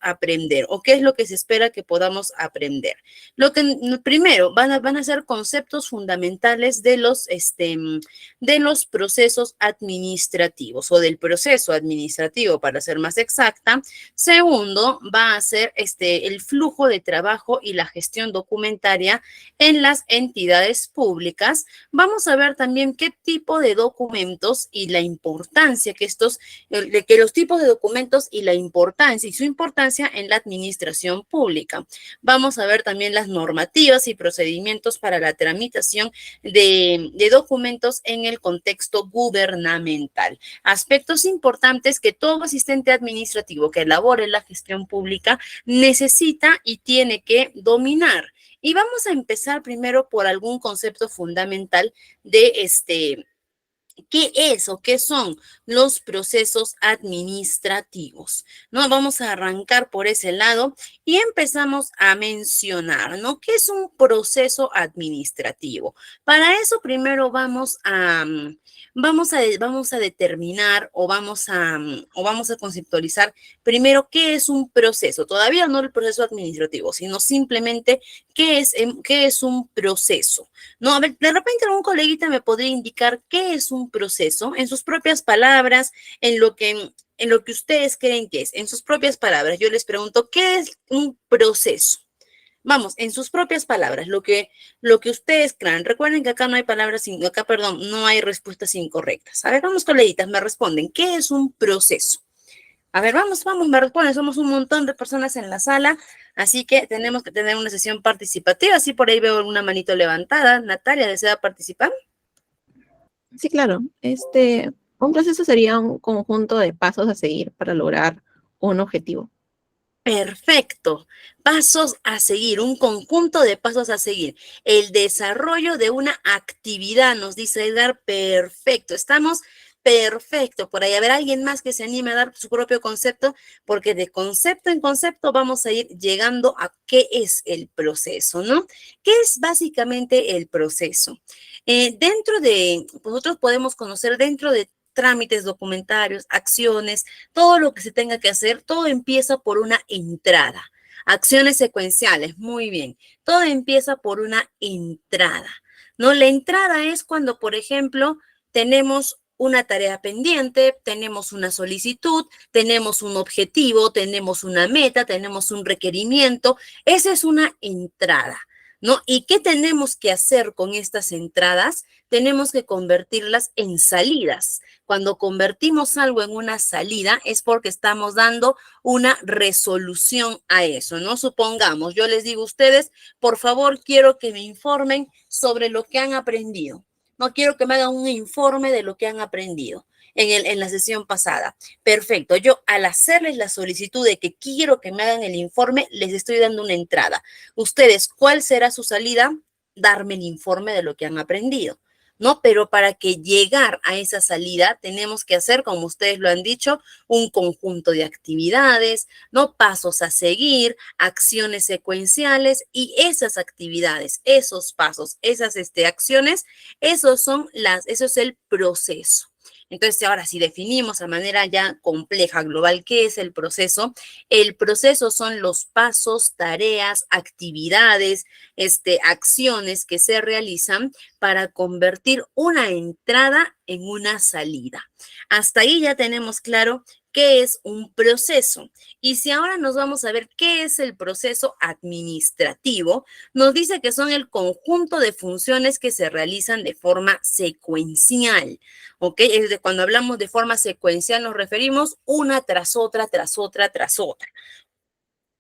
aprender o qué es lo que se espera que podamos aprender. Lo que primero van a ser conceptos fundamentales de los procesos administrativos o del proceso administrativo, para ser más exacta. Segundo, va a ser el flujo de trabajo y la gestión documentaria en las entidades públicas. Vamos a ver también qué tipo de documentos y la importancia que los tipos de documentos y la importancia y su importancia en la administración pública. Vamos a ver también las normativas y procedimientos para la tramitación de documentos en el contexto gubernamental. Aspectos importantes que todo asistente administrativo que elabore la gestión pública necesita y tiene que dominar. Y vamos a empezar primero por algún concepto fundamental de ¿qué es o qué son los procesos administrativos? ¿No? Vamos a arrancar por ese lado y empezamos a mencionar, ¿no? ¿Qué es un proceso administrativo? Para eso primero vamos a determinar o vamos a conceptualizar primero qué es un proceso. Todavía no el proceso administrativo, sino simplemente qué es un proceso. No, a ver, de repente algún coleguita me podría indicar qué es un proceso en sus propias palabras, en lo que ustedes creen que es, en sus propias palabras. Yo les pregunto, ¿qué es un proceso? Vamos, en sus propias palabras, lo que ustedes crean. Recuerden que acá no hay no hay respuestas incorrectas. A ver, vamos, coleguitas, me responden, ¿qué es un proceso? A ver, vamos, me responden, somos un montón de personas en la sala, así que tenemos que tener una sesión participativa. Así por ahí veo alguna manito levantada. Natalia, ¿desea participar? Sí, claro. Un proceso sería un conjunto de pasos a seguir para lograr un objetivo. Perfecto. Pasos a seguir, un conjunto de pasos a seguir. El desarrollo de una actividad, nos dice Edgar. Perfecto. Estamos perfecto. Por ahí, a ver, alguien más que se anime a dar su propio concepto, porque de concepto en concepto vamos a ir llegando a qué es el proceso, ¿no? ¿Qué es básicamente el proceso? Nosotros podemos conocer dentro de trámites documentarios, acciones, todo lo que se tenga que hacer, todo empieza por una entrada. Acciones secuenciales, muy bien. Todo empieza por una entrada, ¿no? La entrada es cuando, por ejemplo, tenemos una tarea pendiente, tenemos una solicitud, tenemos un objetivo, tenemos una meta, tenemos un requerimiento. Esa es una entrada, ¿no? ¿Y qué tenemos que hacer con estas entradas? Tenemos que convertirlas en salidas. Cuando convertimos algo en una salida es porque estamos dando una resolución a eso, ¿no? Supongamos, yo les digo a ustedes, por favor, quiero que me informen sobre lo que han aprendido. No quiero que me hagan un informe de lo que han aprendido en la sesión pasada. Perfecto. Yo, al hacerles la solicitud de que quiero que me hagan el informe, les estoy dando una entrada. Ustedes, ¿cuál será su salida? Darme el informe de lo que han aprendido, ¿no? Pero para que llegar a esa salida tenemos que hacer, como ustedes lo han dicho, un conjunto de actividades, ¿no? Pasos a seguir, acciones secuenciales, y esas actividades, esos pasos, esas acciones, eso es el proceso. Entonces, ahora si definimos a manera ya compleja, global, ¿qué es el proceso? El proceso son los pasos, tareas, actividades, acciones que se realizan para convertir una entrada en una salida. Hasta ahí ya tenemos claro qué es un proceso. Y si ahora nos vamos a ver qué es el proceso administrativo, nos dice que son el conjunto de funciones que se realizan de forma secuencial, ¿ok? Cuando hablamos de forma secuencial nos referimos una tras otra, tras otra, tras otra.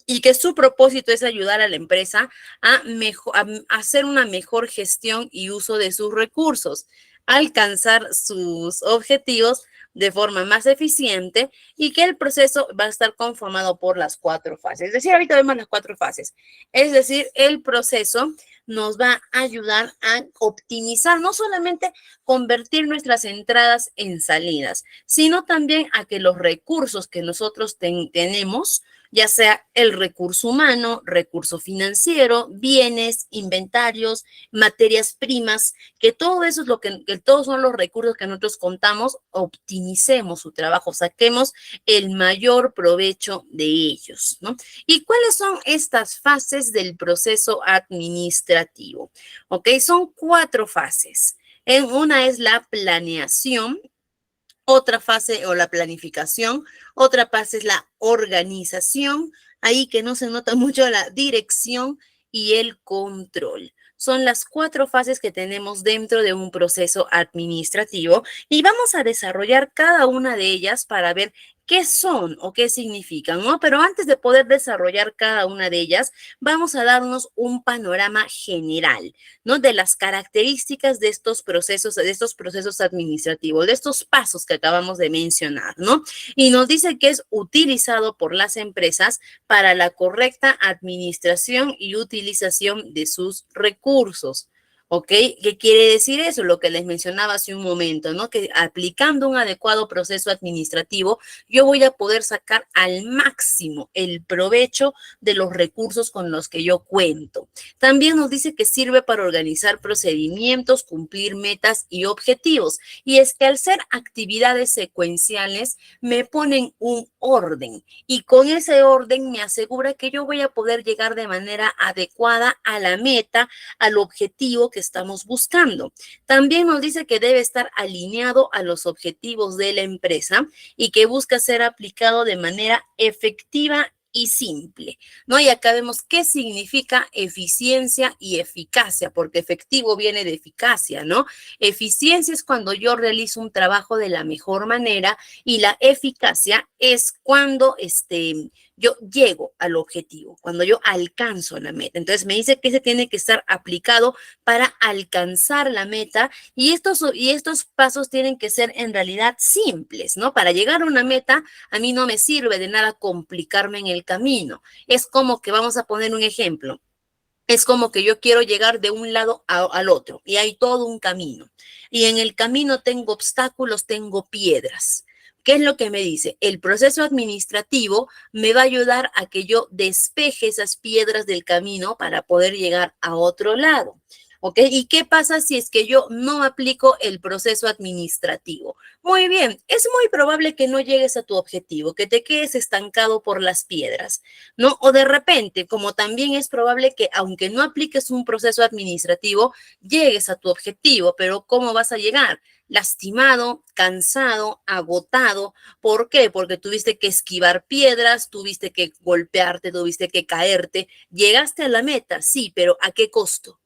Y que su propósito es ayudar a la empresa a hacer una mejor gestión y uso de sus recursos, alcanzar sus objetivos de forma más eficiente, y que el proceso va a estar conformado por las 4 fases. Es decir, ahorita vemos las 4 fases. Es decir, el proceso nos va a ayudar a optimizar, no solamente convertir nuestras entradas en salidas, sino también a que los recursos que nosotros tenemos ya sea el recurso humano, recurso financiero, bienes, inventarios, materias primas, que todo eso es lo que todos son los recursos que nosotros contamos, optimicemos su trabajo, saquemos el mayor provecho de ellos, ¿no? ¿Y cuáles son estas fases del proceso administrativo? ¿Ok? Son 4 fases. Una es la planeación, otra fase o la planificación, otra fase es la organización, ahí que no se nota mucho la dirección y el control. Son las 4 fases que tenemos dentro de un proceso administrativo y vamos a desarrollar cada una de ellas para ver qué son o qué significan, ¿no? Pero antes de poder desarrollar cada una de ellas, vamos a darnos un panorama general, ¿no? De las características de estos procesos administrativos, de estos pasos que acabamos de mencionar, ¿no? Y nos dice que es utilizado por las empresas para la correcta administración y utilización de sus recursos. ¿Ok? ¿Qué quiere decir eso? Lo que les mencionaba hace un momento, ¿no? Que aplicando un adecuado proceso administrativo, yo voy a poder sacar al máximo el provecho de los recursos con los que yo cuento. También nos dice que sirve para organizar procedimientos, cumplir metas y objetivos. Y es que al ser actividades secuenciales, me ponen un orden y con ese orden me asegura que yo voy a poder llegar de manera adecuada a la meta, al objetivo que estamos buscando. También nos dice que debe estar alineado a los objetivos de la empresa y que busca ser aplicado de manera efectiva y simple, ¿no? Y acá vemos qué significa eficiencia y eficacia, porque efectivo viene de eficacia, ¿no? Eficiencia es cuando yo realizo un trabajo de la mejor manera y la eficacia es cuando yo llego al objetivo, cuando yo alcanzo la meta. Entonces me dice que se tiene que estar aplicado para alcanzar la meta y estos pasos tienen que ser en realidad simples, ¿no? Para llegar a una meta, a mí no me sirve de nada complicarme en el camino. Es como que vamos a poner un ejemplo. Es como que yo quiero llegar de un lado al otro y hay todo un camino. Y en el camino tengo obstáculos, tengo piedras. ¿Qué es lo que me dice? El proceso administrativo me va a ayudar a que yo despeje esas piedras del camino para poder llegar a otro lado. ¿Ok? ¿Y qué pasa si es que yo no aplico el proceso administrativo? Muy bien, es muy probable que no llegues a tu objetivo, que te quedes estancado por las piedras, ¿no? O de repente, como también es probable que aunque no apliques un proceso administrativo, llegues a tu objetivo, pero ¿cómo vas a llegar? Lastimado, cansado, agotado. ¿Por qué? Porque tuviste que esquivar piedras, tuviste que golpearte, tuviste que caerte. Llegaste a la meta, sí, pero ¿a qué costo?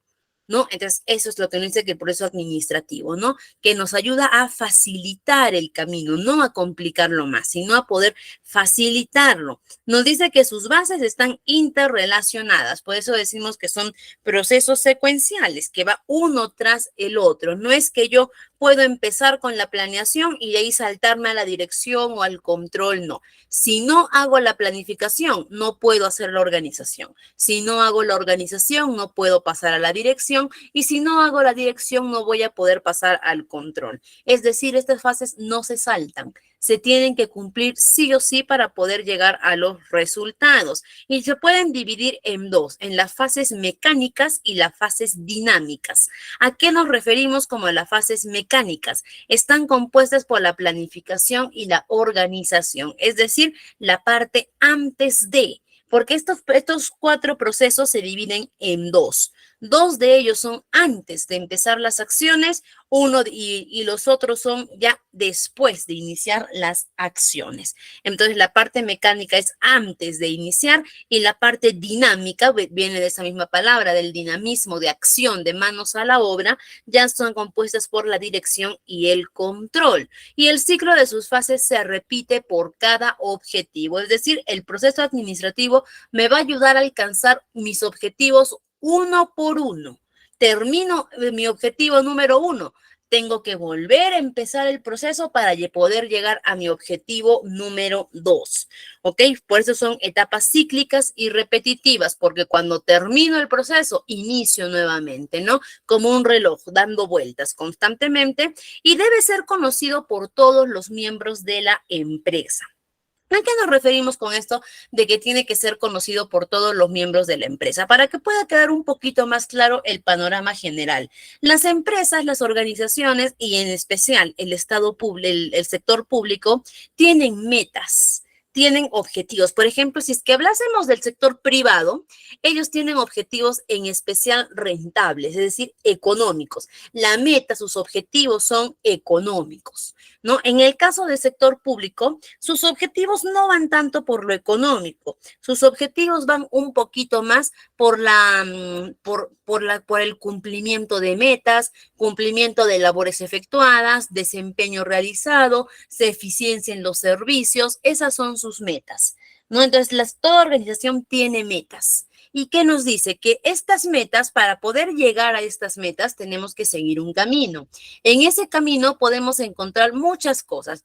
¿No? Entonces, eso es lo que nos dice que el proceso administrativo, ¿no? Que nos ayuda a facilitar el camino, no a complicarlo más, sino a poder facilitarlo. Nos dice que sus bases están interrelacionadas, por eso decimos que son procesos secuenciales, que va uno tras el otro. No es que yo puedo empezar con la planeación y de ahí saltarme a la dirección o al control, no. Si no hago la planificación, no puedo hacer la organización. Si no hago la organización, no puedo pasar a la dirección y si no hago la dirección, no voy a poder pasar al control. Es decir, estas fases no se saltan. Se tienen que cumplir sí o sí para poder llegar a los resultados. Y se pueden dividir en dos, en las fases mecánicas y las fases dinámicas. ¿A qué nos referimos como a las fases mecánicas? Están compuestas por la planificación y la organización, es decir, la parte antes de, porque estos 4 procesos se dividen en dos. 2 de ellos son antes de empezar las acciones, y los otros son ya después de iniciar las acciones. Entonces, la parte mecánica es antes de iniciar y la parte dinámica viene de esa misma palabra, del dinamismo, de acción, de manos a la obra, ya son compuestas por la dirección y el control. Y el ciclo de sus fases se repite por cada objetivo, es decir, el proceso administrativo me va a ayudar a alcanzar mis objetivos uno por uno. Termino mi objetivo número 1. Tengo que volver a empezar el proceso para poder llegar a mi objetivo número 2. ¿Ok? Por eso son etapas cíclicas y repetitivas, porque cuando termino el proceso, inicio nuevamente, ¿no? Como un reloj, dando vueltas constantemente y debe ser conocido por todos los miembros de la empresa. ¿A qué nos referimos con esto de que tiene que ser conocido por todos los miembros de la empresa? Para que pueda quedar un poquito más claro el panorama general. Las empresas, las organizaciones y en especial el Estado público, el sector público, tienen metas. Tienen objetivos. Por ejemplo, si es que hablásemos del sector privado, ellos tienen objetivos en especial rentables, es decir, económicos. La meta, sus objetivos son económicos, ¿no? En el caso del sector público, sus objetivos no van tanto por lo económico, sus objetivos van un poquito más por por el cumplimiento de metas, cumplimiento de labores efectuadas, desempeño realizado, eficiencia en los servicios, esas son sus metas, ¿no? Entonces, toda organización tiene metas. ¿Y qué nos dice? Que estas metas, para poder llegar a estas metas, tenemos que seguir un camino. En ese camino podemos encontrar muchas cosas,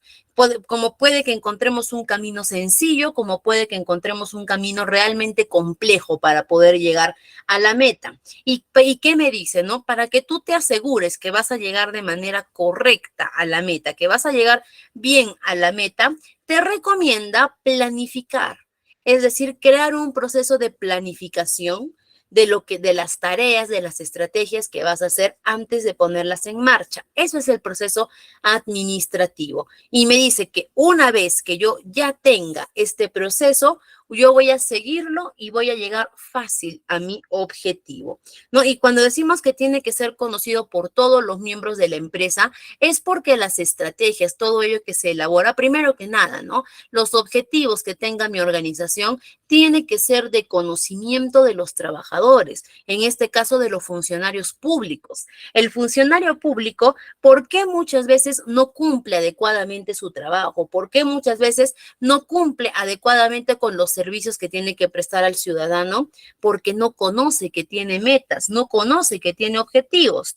como puede que encontremos un camino sencillo, como puede que encontremos un camino realmente complejo para poder llegar a la meta. ¿Y qué me dice, no? Para que tú te asegures que vas a llegar de manera correcta a la meta, que vas a llegar bien a la meta, te recomienda planificar. Es decir, crear un proceso de planificación de las tareas, de las estrategias que vas a hacer antes de ponerlas en marcha. Eso es el proceso administrativo. Y me dice que una vez que yo ya tenga este proceso, yo voy a seguirlo y voy a llegar fácil a mi objetivo, ¿no? Y cuando decimos que tiene que ser conocido por todos los miembros de la empresa, es porque las estrategias, todo ello que se elabora, primero que nada, ¿no? Los objetivos que tenga mi organización tiene que ser de conocimiento de los trabajadores, en este caso de los funcionarios públicos. El funcionario público, ¿por qué muchas veces no cumple adecuadamente su trabajo? ¿Por qué muchas veces no cumple adecuadamente con los servicios que tiene que prestar al ciudadano? Porque no conoce que tiene metas, no conoce que tiene objetivos.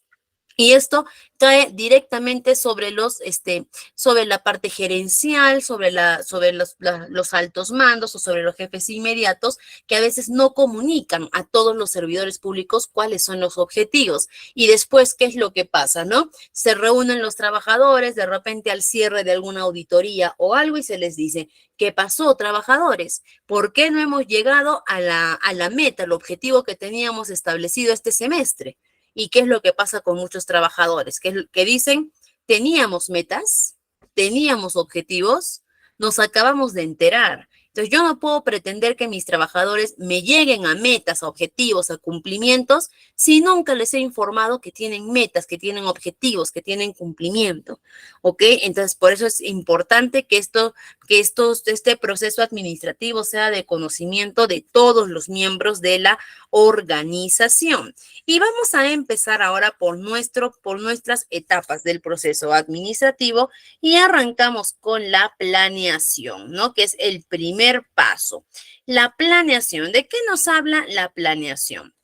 Y esto cae directamente sobre la parte gerencial, sobre los altos mandos o sobre los jefes inmediatos que a veces no comunican a todos los servidores públicos cuáles son los objetivos. Y después, ¿qué es lo que pasa, no? Se reúnen los trabajadores de repente al cierre de alguna auditoría o algo y se les dice, ¿qué pasó, trabajadores? ¿Por qué no hemos llegado a la meta, al objetivo que teníamos establecido este semestre? ¿Y qué es lo que pasa con muchos trabajadores? Que dicen, teníamos metas, teníamos objetivos, nos acabamos de enterar. Entonces, yo no puedo pretender que mis trabajadores me lleguen a metas, a objetivos, a cumplimientos, si nunca les he informado que tienen metas, que tienen objetivos, que tienen cumplimiento. ¿Ok? Entonces, por eso es importante que este proceso administrativo sea de conocimiento de todos los miembros de la organización. Y vamos a empezar ahora por nuestras etapas del proceso administrativo y arrancamos con la planeación, ¿no? Que es el primer paso. La planeación. ¿De qué nos habla la planeación?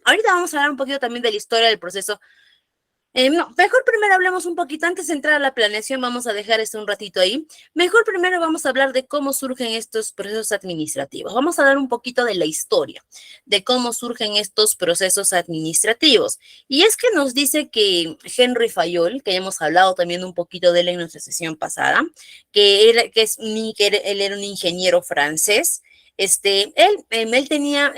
Ahorita vamos a hablar un poquito también de la historia del proceso. No, mejor primero hablemos un poquito, antes de entrar a la planeación, vamos a dejar esto un ratito ahí. Mejor primero vamos a hablar de cómo surgen estos procesos administrativos. Vamos a dar un poquito de la historia, de cómo surgen estos procesos administrativos. Y es que nos dice que Henry Fayol, que ya hemos hablado también un poquito de él en nuestra sesión pasada, él era un ingeniero francés. Él tenía,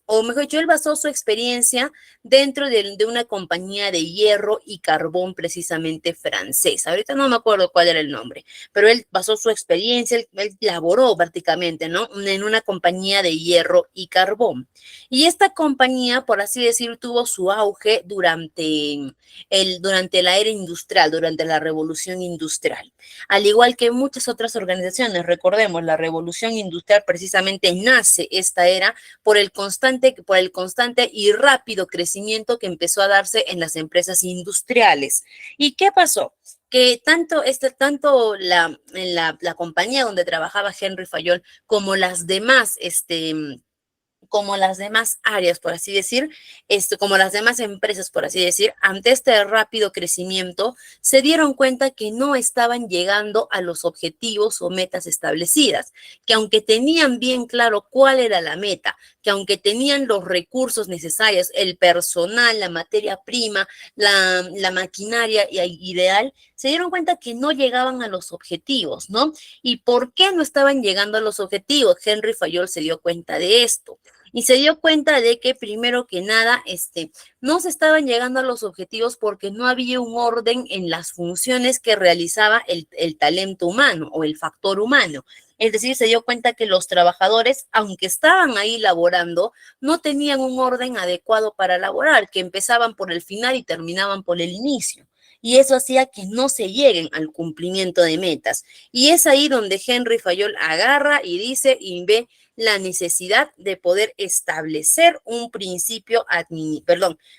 o mejor dicho, él basó su experiencia dentro de una compañía de hierro y carbón precisamente francesa. Ahorita no me acuerdo cuál era el nombre, pero él basó su experiencia, él laboró prácticamente, ¿no? En una compañía de hierro y carbón. Y esta compañía, por así decir, tuvo su auge durante la era industrial, durante la revolución industrial. Al igual que muchas otras organizaciones, recordemos, la revolución industrial precisamente nace esta era por el constante y rápido crecimiento que empezó a darse en las empresas industriales. ¿Y qué pasó? Que tanto la compañía donde trabajaba Henry Fayol como las demás áreas, por así decir, como las demás empresas, por así decir, ante este rápido crecimiento, se dieron cuenta que no estaban llegando a los objetivos o metas establecidas, que aunque tenían bien claro cuál era la meta, que aunque tenían los recursos necesarios, el personal, la materia prima, la maquinaria ideal, se dieron cuenta que no llegaban a los objetivos, ¿no? ¿Y por qué no estaban llegando a los objetivos? Henry Fayol se dio cuenta de esto. Y se dio cuenta de que primero que nada, no se estaban llegando a los objetivos porque no había un orden en las funciones que realizaba el talento humano o el factor humano. Es decir, se dio cuenta que los trabajadores, aunque estaban ahí laborando, no tenían un orden adecuado para laborar, que empezaban por el final y terminaban por el inicio. Y eso hacía que no se lleguen al cumplimiento de metas. Y es ahí donde Henry Fayol agarra y dice y ve la necesidad de poder establecer un principio,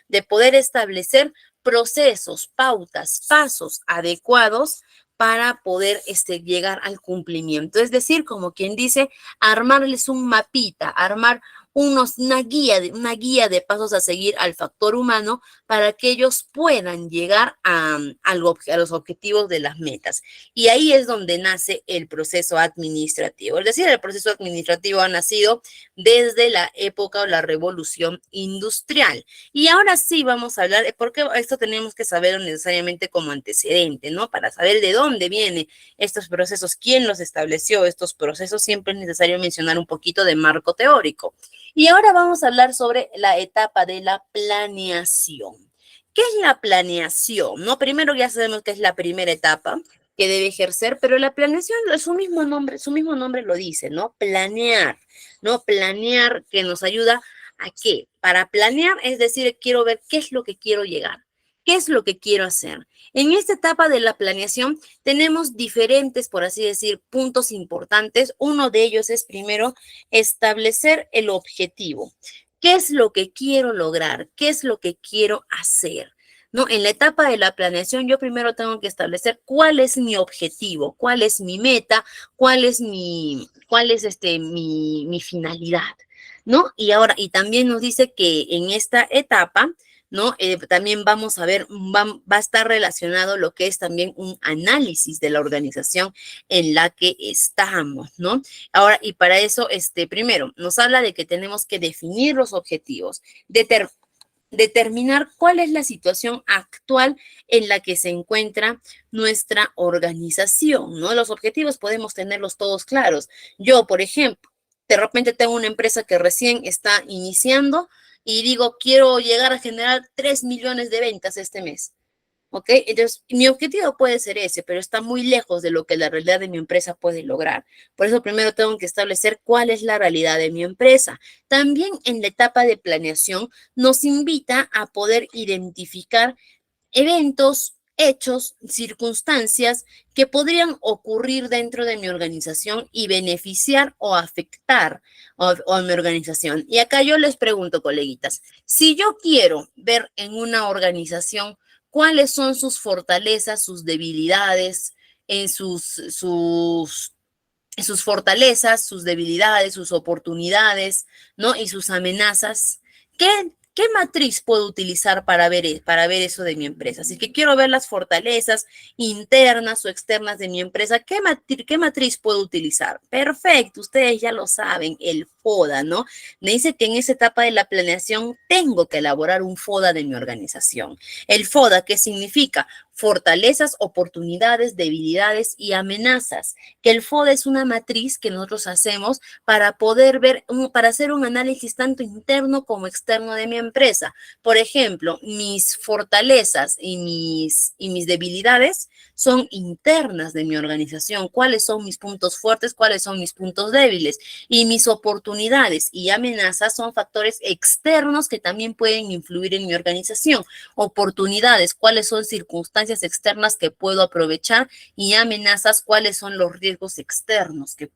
de poder establecer procesos, pautas, pasos adecuados para poder llegar al cumplimiento. Es decir, como quien dice, armarles un mapita, armar una guía de pasos a seguir al factor humano para que ellos puedan llegar a los objetivos de las metas. Y ahí es donde nace el proceso administrativo. Es decir, el proceso administrativo ha nacido desde la época o la revolución industrial. Y ahora sí vamos a hablar, porque esto tenemos que saberlo necesariamente como antecedente, ¿no? Para saber de dónde vienen estos procesos, quién los estableció estos procesos, siempre es necesario mencionar un poquito de marco teórico. Y ahora vamos a hablar sobre la etapa de la planeación. ¿Qué es la planeación? ¿No? Primero ya sabemos que es la primera etapa que debe ejercer, pero la planeación, su mismo nombre lo dice, ¿no? Planear, ¿no? Planear que nos ayuda ¿a qué? Para planear, es decir, quiero ver qué es lo que quiero llegar, qué es lo que quiero hacer. En esta etapa de la planeación tenemos diferentes, por así decir, puntos importantes. Uno de ellos es primero establecer el objetivo. ¿Qué es lo que quiero lograr? ¿Qué es lo que quiero hacer? ¿No? En la etapa de la planeación, yo primero tengo que establecer cuál es mi objetivo, cuál es mi meta, cuál es mi finalidad, ¿no? Y también nos dice que en esta etapa, ¿no? También vamos a ver, va a estar relacionado lo que es también un análisis de la organización en la que estamos, ¿no? Ahora, y para eso, primero, nos habla de que tenemos que definir los objetivos, determinar cuál es la situación actual en la que se encuentra nuestra organización, ¿no? Los objetivos podemos tenerlos todos claros. Yo, por ejemplo, de repente tengo una empresa que recién está iniciando y digo, quiero llegar a generar 3 millones de ventas este mes. ¿Ok? Entonces, mi objetivo puede ser ese, pero está muy lejos de lo que la realidad de mi empresa puede lograr. Por eso primero tengo que establecer cuál es la realidad de mi empresa. También en la etapa de planeación nos invita a poder identificar eventos, hechos, circunstancias que podrían ocurrir dentro de mi organización y beneficiar o afectar a mi organización. Y acá yo les pregunto, coleguitas, si yo quiero ver en una organización cuáles son sus fortalezas, sus debilidades, en sus fortalezas, sus debilidades, sus oportunidades, ¿no? Y sus amenazas. ¿Qué matriz puedo utilizar para ver eso de mi empresa? Si es que quiero ver las fortalezas internas o externas de mi empresa, ¿qué matriz puedo utilizar? Perfecto, ustedes ya lo saben, el FODA, ¿no? Me dice que en esa etapa de la planeación tengo que elaborar un FODA de mi organización. El FODA, ¿qué significa? Fortalezas, oportunidades, debilidades y amenazas. Que el FODA es una matriz que nosotros hacemos para poder ver, para hacer un análisis tanto interno como externo de mi empresa. Por ejemplo, mis fortalezas y mis debilidades son internas de mi organización. ¿Cuáles son mis puntos fuertes? ¿Cuáles son mis puntos débiles? Y mis oportunidades y amenazas son factores externos que también pueden influir en mi organización. Oportunidades, ¿cuáles son circunstancias externas que puedo aprovechar? Y amenazas, ¿cuáles son los riesgos externos que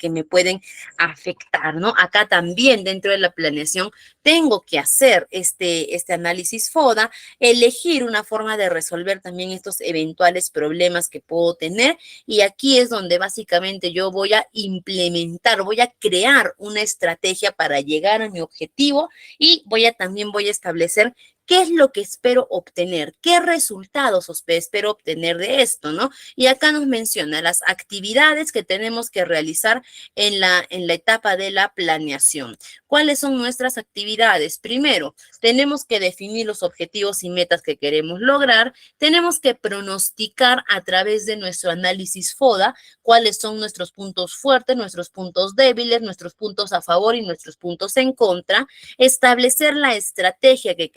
me pueden afectar, ¿no? Acá también dentro de la planeación tengo que hacer este análisis FODA, elegir una forma de resolver también estos eventuales problemas que puedo tener, y aquí es donde básicamente yo voy a implementar, voy a crear una estrategia para llegar a mi objetivo y también voy a establecer ¿Qué es lo que espero obtener? ¿Qué resultados espero obtener de esto, no? Y acá nos menciona las actividades que tenemos que realizar en la etapa de la planeación. ¿Cuáles son nuestras actividades? Primero, tenemos que definir los objetivos y metas que queremos lograr. Tenemos que pronosticar a través de nuestro análisis FODA cuáles son nuestros puntos fuertes, nuestros puntos débiles, nuestros puntos a favor y nuestros puntos en contra. Establecer la estrategia que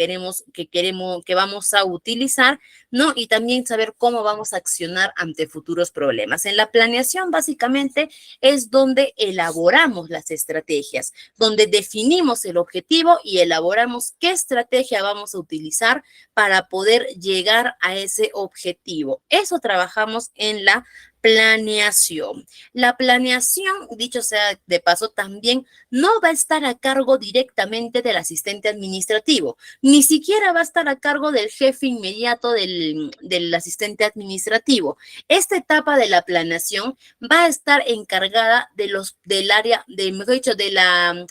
vamos a utilizar, ¿no? Y también saber cómo vamos a accionar ante futuros problemas. En la planeación, básicamente, es donde elaboramos las estrategias, donde definimos el objetivo y elaboramos qué estrategia vamos a utilizar para poder llegar a ese objetivo. Eso trabajamos en la planeación. La planeación, dicho sea de paso, también no va a estar a cargo directamente del asistente administrativo, ni siquiera va a estar a cargo del jefe inmediato del asistente administrativo. Esta etapa de la planeación va a estar encargada del área, mejor dicho, de la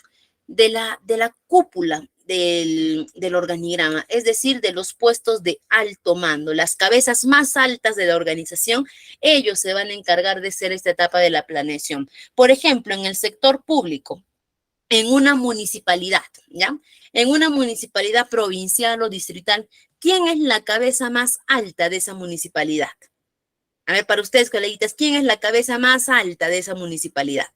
cúpula del organigrama, es decir, de los puestos de alto mando, las cabezas más altas de la organización. Ellos se van a encargar de hacer esta etapa de la planeación. Por ejemplo, en el sector público, en una municipalidad, ¿ya? En una municipalidad provincial o distrital, ¿quién es la cabeza más alta de esa municipalidad? A ver, para ustedes, coleguitas, ¿quién es la cabeza más alta de esa municipalidad?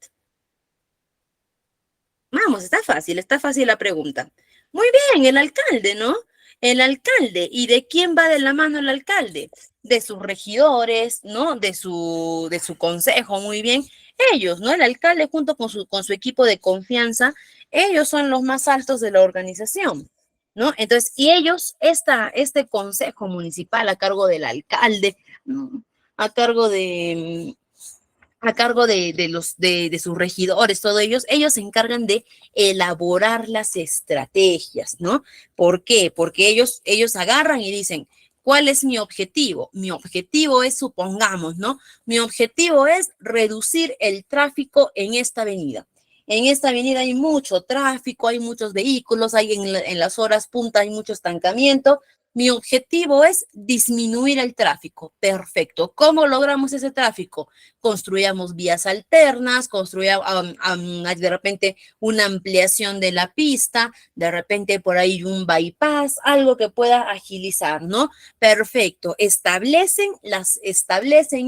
Vamos, está fácil la pregunta. Muy bien, el alcalde, ¿no? El alcalde. ¿Y de quién va de la mano el alcalde? De sus regidores, ¿no? De su consejo, muy bien. Ellos, ¿no? El alcalde junto con su equipo de confianza, ellos son los más altos de la organización, ¿no? Entonces, y ellos, este consejo municipal a cargo del alcalde, ¿no? a cargo de, de sus regidores, todos ellos se encargan de elaborar las estrategias, ¿no? ¿Por qué? Porque ellos agarran y dicen, ¿cuál es mi objetivo? Mi objetivo es, supongamos, ¿no? Mi objetivo es reducir el tráfico en esta avenida. En esta avenida hay mucho tráfico, hay muchos vehículos, hay en las horas punta hay mucho estancamiento. Mi objetivo es disminuir el tráfico. Perfecto. ¿Cómo logramos ese tráfico? Construyamos vías alternas, construyamos de repente una ampliación de la pista, de repente por ahí un bypass, algo que pueda agilizar, ¿no? Perfecto. Establecen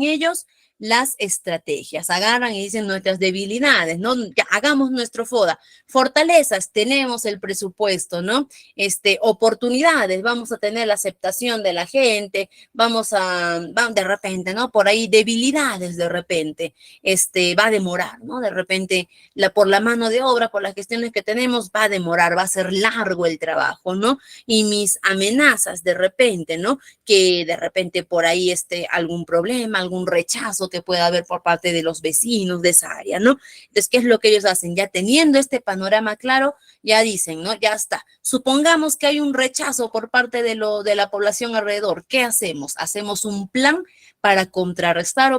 ellos las estrategias, agarran y dicen nuestras debilidades, ¿no? Ya hagamos nuestro FODA. Fortalezas, tenemos el presupuesto, ¿no? Oportunidades, vamos a tener la aceptación de la gente, vamos de repente, ¿no? Por ahí debilidades de repente, va a demorar, ¿no? De repente, por la mano de obra, por las gestiones que tenemos, va a demorar, va a ser largo el trabajo, ¿no? Y mis amenazas de repente, ¿no? Que de repente por ahí algún problema, algún rechazo que pueda haber por parte de los vecinos de esa área, ¿no? Entonces, ¿qué es lo que ellos hacen? Ya teniendo este panorama claro, ya dicen, ¿no? Ya está. Supongamos que hay un rechazo por parte de la población alrededor. ¿Qué hacemos? Hacemos un plan para contrarrestar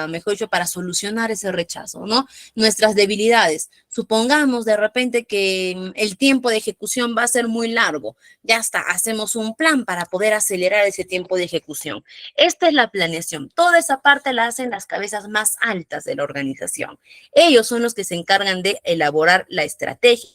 mejor dicho, para solucionar ese rechazo, ¿no? Nuestras debilidades. Supongamos de repente que el tiempo de ejecución va a ser muy largo. Ya está, hacemos un plan para poder acelerar ese tiempo de ejecución. Esta es la planeación. Toda esa parte la hacen las cabezas más altas de la organización. Ellos son los que se encargan de elaborar la estrategia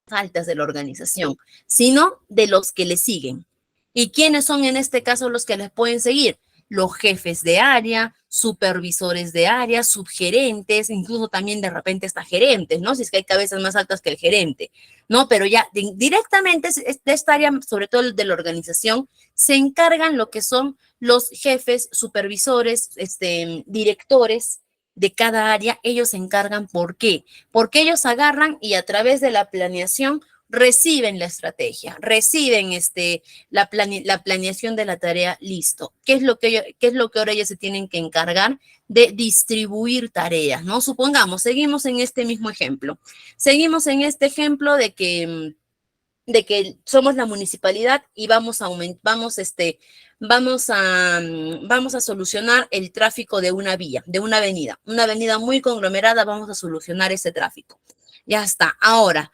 altas de la organización, sino de los que le siguen. ¿Y quiénes son en este caso los que les pueden seguir? Los jefes de área, supervisores de área, subgerentes, incluso también de repente hasta gerentes, ¿no? Si es que hay cabezas más altas que el gerente, ¿no? Pero ya directamente de esta área, sobre todo de la organización, se encargan lo que son los jefes, supervisores, directores, de cada área, ellos se encargan. ¿Por qué? Porque ellos agarran y a través de la planeación reciben la estrategia, reciben la planeación de la tarea, listo. ¿Qué es lo que ahora ellos se tienen que encargar? De distribuir tareas, ¿no? Supongamos, seguimos en este mismo ejemplo. Seguimos en este ejemplo de que somos la municipalidad y vamos a solucionar el tráfico de una vía, de una avenida muy conglomerada, vamos a solucionar ese tráfico. Ya está. Ahora,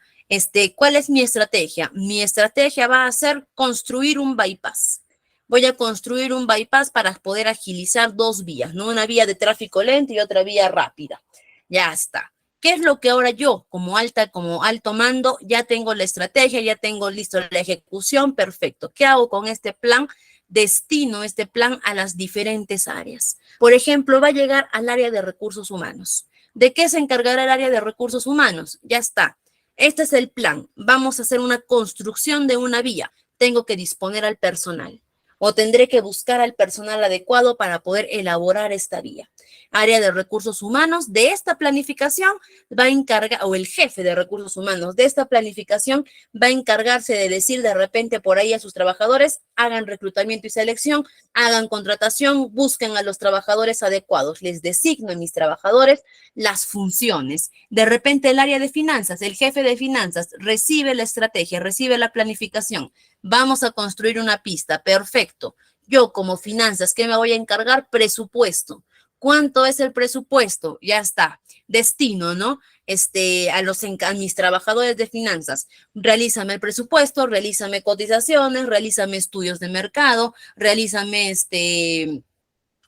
¿cuál es mi estrategia? Mi estrategia va a ser construir un bypass. Voy a construir un bypass para poder agilizar dos vías, ¿no? Una vía de tráfico lento y otra vía rápida. Ya está. ¿Qué es lo que ahora yo, como alto mando, ya tengo la estrategia, ya tengo listo la ejecución? Perfecto. ¿Qué hago con este plan? Destino este plan a las diferentes áreas. Por ejemplo, va a llegar al área de recursos humanos. ¿De qué se encargará el área de recursos humanos? Ya está. Este es el plan. Vamos a hacer una construcción de una vía. Tengo que disponer al personal o tendré que buscar al personal adecuado para poder elaborar esta vía. Área de recursos humanos de esta planificación va a encargar, o el jefe de recursos humanos de esta planificación va a encargarse de decir de repente por ahí a sus trabajadores, hagan reclutamiento y selección, hagan contratación, busquen a los trabajadores adecuados, les designo a mis trabajadores las funciones. De repente el área de finanzas, el jefe de finanzas recibe la estrategia, recibe la planificación. Vamos a construir una pista, perfecto. Yo como finanzas, ¿qué me voy a encargar? Presupuesto. ¿Cuánto es el presupuesto? Ya está. Destino, ¿no? A mis trabajadores de finanzas. Realízame el presupuesto, realízame cotizaciones, realízame estudios de mercado, realízame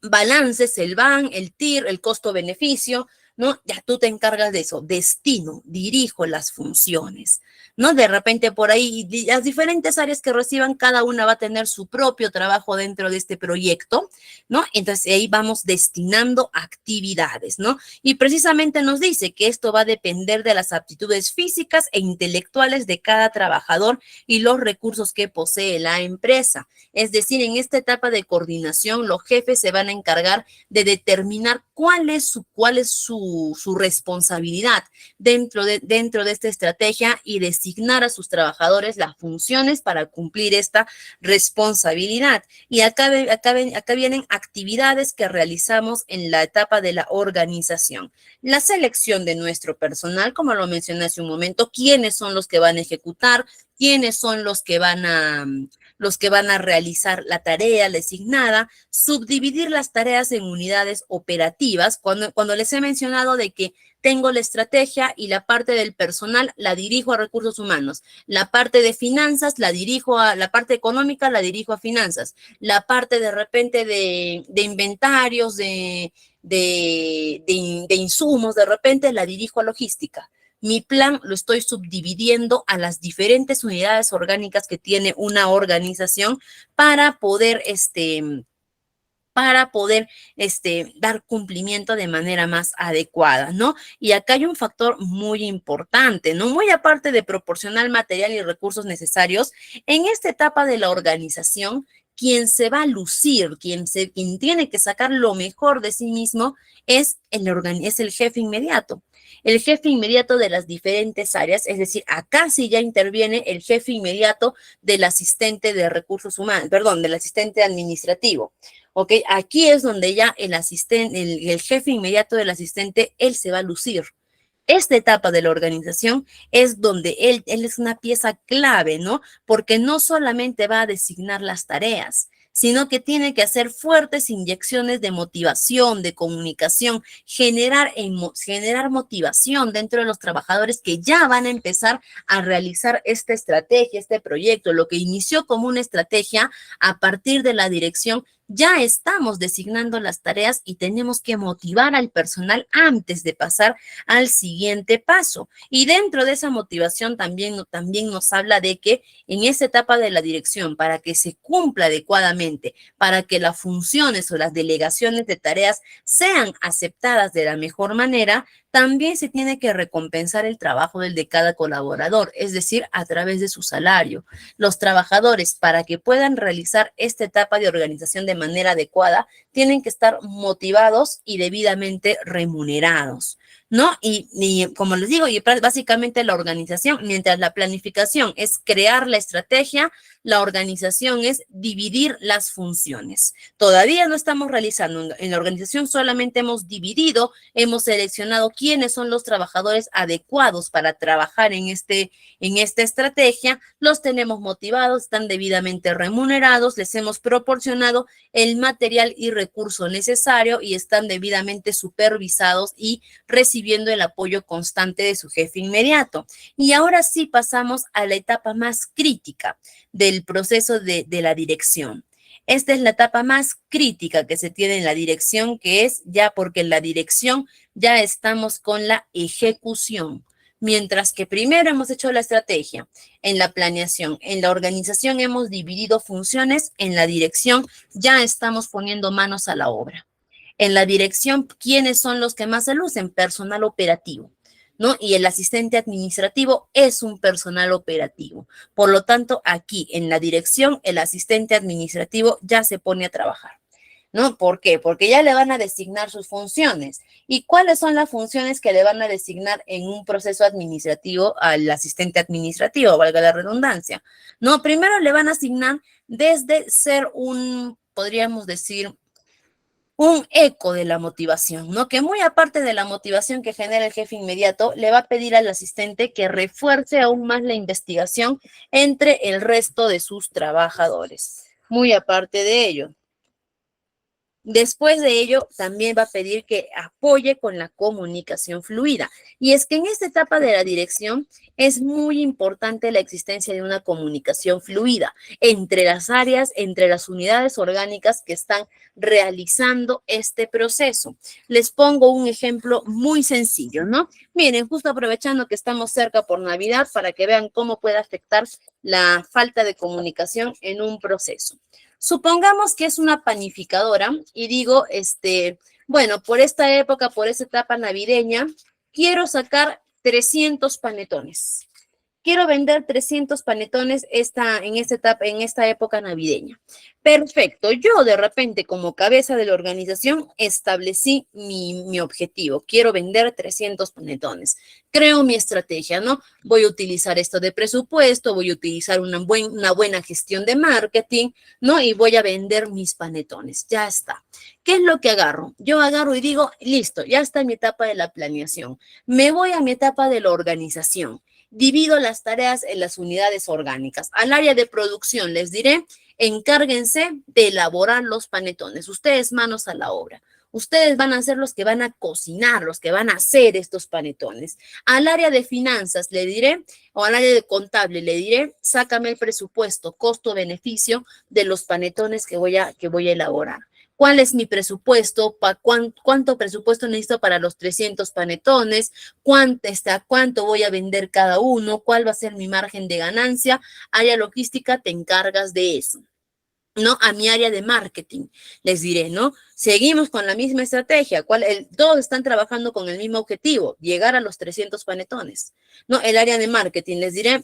balances, el BAN, el TIR, el costo-beneficio, ¿no? Ya tú te encargas de eso. Destino, dirijo las funciones, ¿no? De repente por ahí, las diferentes áreas que reciban, cada una va a tener su propio trabajo dentro de este proyecto, ¿no? Entonces ahí vamos destinando actividades, ¿no? Y precisamente nos dice que esto va a depender de las aptitudes físicas e intelectuales de cada trabajador y los recursos que posee la empresa. Es decir, en esta etapa de coordinación, los jefes se van a encargar de determinar cuál es su responsabilidad dentro de esta estrategia y designar a sus trabajadores las funciones para cumplir esta responsabilidad. Y acá vienen actividades que realizamos en la etapa de la organización. La selección de nuestro personal, como lo mencioné hace un momento, quiénes son los que van a ejecutar, quiénes son los que van a realizar la tarea designada, subdividir las tareas en unidades operativas. Cuando les he mencionado de que tengo la estrategia y la parte del personal la dirijo a recursos humanos, la parte de finanzas la parte económica la dirijo a finanzas, la parte de repente de inventarios, de insumos, de repente la dirijo a logística. Mi plan lo estoy subdividiendo a las diferentes unidades orgánicas que tiene una organización para poder dar cumplimiento de manera más adecuada, ¿no? Y acá hay un factor muy importante, ¿no? Muy aparte de proporcionar material y recursos necesarios, en esta etapa de la organización, quien se va a lucir, quien tiene que sacar lo mejor de sí mismo es el jefe inmediato. El jefe inmediato de las diferentes áreas, es decir, acá sí ya interviene el jefe inmediato del asistente de recursos humanos, perdón, del asistente administrativo. ¿Ok? Aquí es donde ya el jefe inmediato del asistente, él se va a lucir. Esta etapa de la organización es donde él es una pieza clave, ¿no? Porque no solamente va a designar las tareas, sino que tiene que hacer fuertes inyecciones de motivación, de comunicación, generar motivación dentro de los trabajadores que ya van a empezar a realizar esta estrategia, este proyecto, lo que inició como una estrategia a partir de la dirección. Ya estamos designando las tareas y tenemos que motivar al personal antes de pasar al siguiente paso. Y dentro de esa motivación también nos habla de que en esa etapa de la dirección, para que se cumpla adecuadamente, para que las funciones o las delegaciones de tareas sean aceptadas de la mejor manera, También se tiene que recompensar el trabajo de cada colaborador, es decir, a través de su salario. Los trabajadores, para que puedan realizar esta etapa de organización de manera adecuada, tienen que estar motivados y debidamente remunerados, ¿no? Y como les digo, y básicamente la organización, mientras la planificación es crear la estrategia, la organización es dividir las funciones. Todavía no estamos realizando, en la organización solamente hemos dividido, hemos seleccionado quiénes son los trabajadores adecuados para trabajar en esta estrategia, los tenemos motivados, están debidamente remunerados, les hemos proporcionado el material y recurso necesario y están debidamente supervisados y recibiendo el apoyo constante de su jefe inmediato. Y ahora sí pasamos a la etapa más crítica del proceso de la dirección. Esta es la etapa más crítica que se tiene en la dirección, que es ya porque en la dirección ya estamos con la ejecución. Mientras que primero hemos hecho la estrategia, en la planeación, en la organización hemos dividido funciones, en la dirección ya estamos poniendo manos a la obra. En la dirección, ¿quiénes son los que más se lucen? Personal operativo, ¿no? Y el asistente administrativo es un personal operativo. Por lo tanto, aquí en la dirección, el asistente administrativo ya se pone a trabajar, ¿no? ¿Por qué? Porque ya le van a designar sus funciones. ¿Y cuáles son las funciones que le van a designar en un proceso administrativo al asistente administrativo, valga la redundancia? No, primero le van a asignar desde ser podríamos decir, un eco de la motivación, ¿no? Que muy aparte de la motivación que genera el jefe inmediato, le va a pedir al asistente que refuerce aún más la investigación entre el resto de sus trabajadores. Muy aparte de ello. Después de ello, también va a pedir que apoye con la comunicación fluida. Y es que en esta etapa de la dirección es muy importante la existencia de una comunicación fluida entre las áreas, entre las unidades orgánicas que están realizando este proceso. Les pongo un ejemplo muy sencillo, ¿no? Miren, justo aprovechando que estamos cerca por Navidad para que vean cómo puede afectar la falta de comunicación en un proceso. Supongamos que es una panificadora y digo, bueno, por esta época, por esta etapa navideña, quiero sacar 300 panetones. Quiero vender 300 panetones en esta época navideña. Perfecto. Yo de repente, como cabeza de la organización, establecí mi objetivo. Quiero vender 300 panetones. Creo mi estrategia, ¿no? Voy a utilizar esto de presupuesto, voy a utilizar una buena gestión de marketing, ¿no? Y voy a vender mis panetones. Ya está. ¿Qué es lo que agarro? Yo agarro y digo, listo, ya está mi etapa de la planeación. Me voy a mi etapa de la organización. Divido las tareas en las unidades orgánicas. Al área de producción les diré, encárguense de elaborar los panetones. Ustedes manos a la obra. Ustedes van a ser los que van a cocinar, los que van a hacer estos panetones. Al área de finanzas le diré, o al área de contable le diré, sácame el presupuesto, costo-beneficio de los panetones que voy a elaborar. ¿Cuál es mi presupuesto? ¿Cuánto presupuesto necesito para los 300 panetones? ¿Cuánto voy a vender cada uno? ¿Cuál va a ser mi margen de ganancia? Área logística, te encargas de eso. ¿No? A mi área de marketing, les diré, ¿no? Seguimos con la misma estrategia, todos están trabajando con el mismo objetivo, llegar a los 300 panetones, ¿no? El área de marketing, les diré,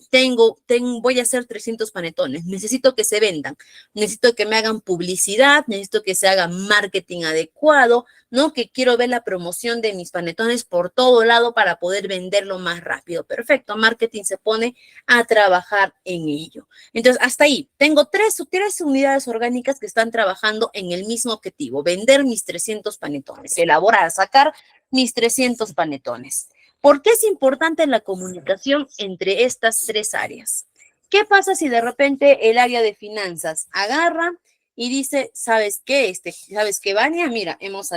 voy a hacer 300 panetones, necesito que se vendan, necesito que me hagan publicidad, necesito que se haga marketing adecuado, ¿no? Que quiero ver la promoción de mis panetones por todo lado para poder venderlo más rápido. Perfecto, marketing se pone a trabajar en ello. Entonces, hasta ahí, tengo tres unidades orgánicas que están trabajando en el mismo objetivo, vender mis 300 panetones, elaborar, sacar mis 300 panetones. ¿Por qué es importante la comunicación entre estas tres áreas? ¿Qué pasa si de repente el área de finanzas agarra y dice, ¿sabes qué? ¿Sabes qué, Vania? Mira, hemos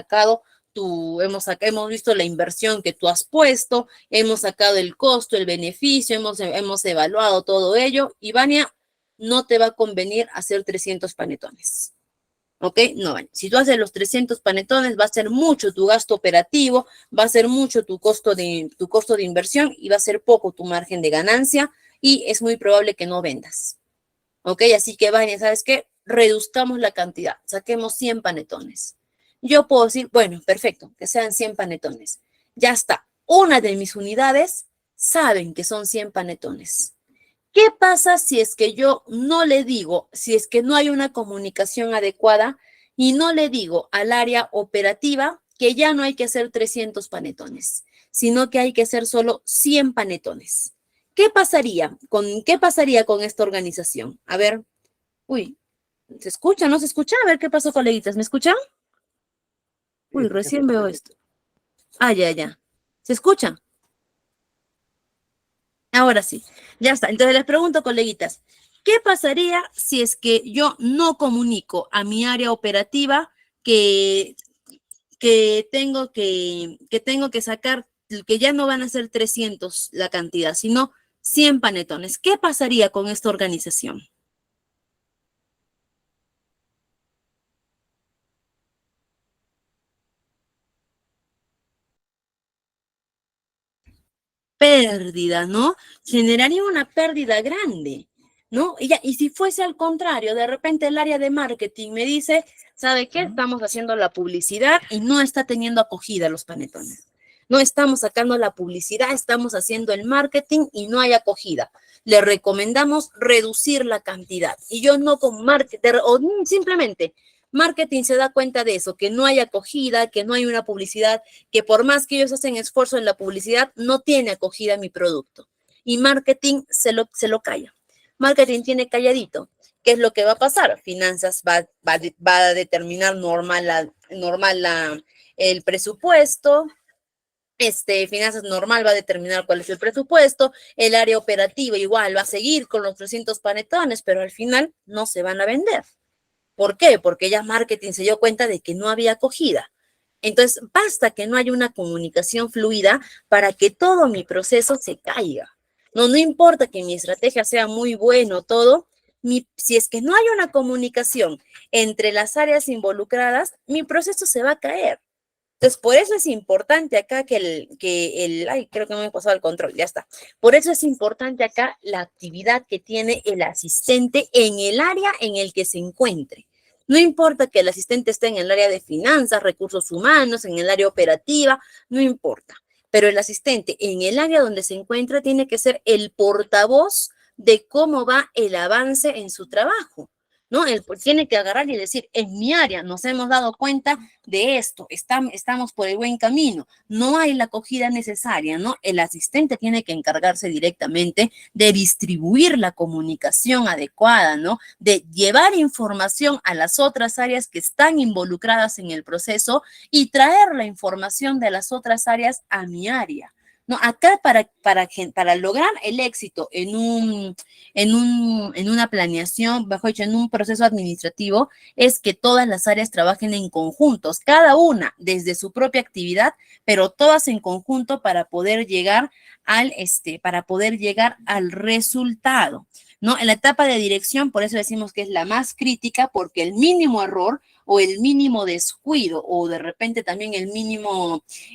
visto la inversión que tú has puesto, hemos sacado el costo, el beneficio, hemos evaluado todo ello y Vania, no te va a convenir hacer 300 panetones. ¿Ok? No, Vania. Si tú haces los 300 panetones, va a ser mucho tu gasto operativo, va a ser mucho tu costo de inversión y va a ser poco tu margen de ganancia y es muy probable que no vendas. ¿Ok? Así que, Vania, ¿sabes qué? Reduzcamos la cantidad, saquemos 100 panetones. Yo puedo decir, bueno, perfecto, que sean 100 panetones. Ya está. una de mis unidades saben que son 100 panetones. ¿Qué pasa si es que yo no le digo, si es que no hay una comunicación adecuada y no le digo al área operativa que ya no hay que hacer 300 panetones, sino que hay que hacer solo 100 panetones? ¿Qué pasaría con esta organización? A ver, uy, ¿se escucha? ¿No se escucha? A ver, ¿qué pasó, coleguitas? ¿Me escuchan? Uy, recién veo esto. Ah, ya, ya. ¿Se escucha? Ahora sí, ya está. Entonces les pregunto, coleguitas, ¿qué pasaría si es que yo no comunico a mi área operativa que, que tengo que sacar, que ya no van a ser 300 la cantidad, sino 100 panetones? ¿Qué pasaría con esta organización? Pérdida, ¿no? Generaría una pérdida grande, ¿no? Y si fuese al contrario, de repente el área de marketing me dice, ¿sabe qué? Estamos haciendo la publicidad y no está teniendo acogida los panetones. No estamos sacando la publicidad, estamos haciendo el marketing y no hay acogida. Le recomendamos reducir la cantidad. Y yo no con marketing, o simplemente marketing se da cuenta de eso, que no hay acogida, que no hay una publicidad, que por más que ellos hacen esfuerzo en la publicidad, no tiene acogida mi producto. Y marketing se lo calla. Marketing tiene calladito. ¿Qué es lo que va a pasar? Finanzas va a determinar el presupuesto. Finanzas normal va a determinar cuál es el presupuesto. El área operativa igual va a seguir con los 300 panetones, pero al final no se van a vender. ¿Por qué? Porque ya marketing se dio cuenta de que no había acogida. Entonces, basta que no haya una comunicación fluida para que todo mi proceso se caiga. No, no importa que mi estrategia sea muy buena, todo, si es que no hay una comunicación entre las áreas involucradas, mi proceso se va a caer. Entonces, por eso es importante acá ay, creo que me he pasado el control, ya está. Por eso es importante acá la actividad que tiene el asistente en el área en el que se encuentre. No importa que el asistente esté en el área de finanzas, recursos humanos, en el área operativa, no importa. Pero el asistente en el área donde se encuentra tiene que ser el portavoz de cómo va el avance en su trabajo. ¿No? Él tiene que agarrar y decir, en mi área nos hemos dado cuenta de esto, estamos por el buen camino, no hay la acogida necesaria, ¿no? El asistente tiene que encargarse directamente de distribuir la comunicación adecuada, ¿no? De llevar información a las otras áreas que están involucradas en el proceso y traer la información de las otras áreas a mi área. No, acá para lograr el éxito en una planeación, bajo hecho, en un proceso administrativo, es que todas las áreas trabajen en conjuntos, cada una desde su propia actividad, pero todas en conjunto para poder llegar al resultado, ¿no? En la etapa de dirección, por eso decimos que es la más crítica, porque el mínimo error o el mínimo descuido o de repente también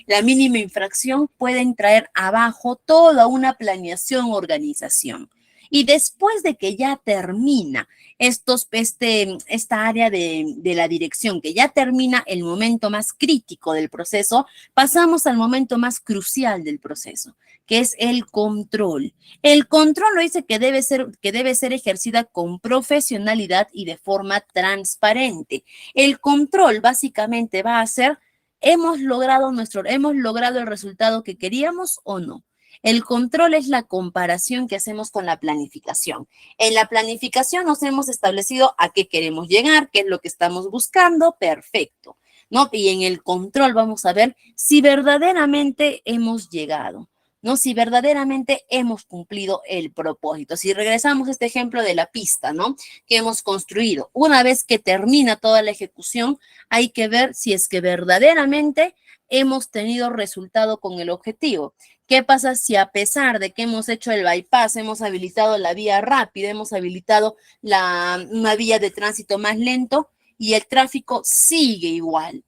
la mínima infracción pueden traer abajo toda una planeación, organización. Y después de que ya termina esta área de la dirección, que ya termina el momento más crítico del proceso, pasamos al momento más crucial del proceso, que es el control. El control lo dice que debe ser ejercida con profesionalidad y de forma transparente. El control básicamente va a ser, ¿hemos logrado el resultado que queríamos o no? El control es la comparación que hacemos con la planificación. En la planificación nos hemos establecido a qué queremos llegar, qué es lo que estamos buscando, perfecto, ¿no? Y en el control vamos a ver si verdaderamente hemos llegado, ¿no? Si verdaderamente hemos cumplido el propósito. Si regresamos a este ejemplo de la pista, ¿no? Que hemos construido. Una vez que termina toda la ejecución, hay que ver si es que verdaderamente hemos tenido resultado con el objetivo. ¿Qué pasa si a pesar de que hemos hecho el bypass, hemos habilitado la vía rápida, hemos habilitado una vía de tránsito más lento y el tráfico sigue igual?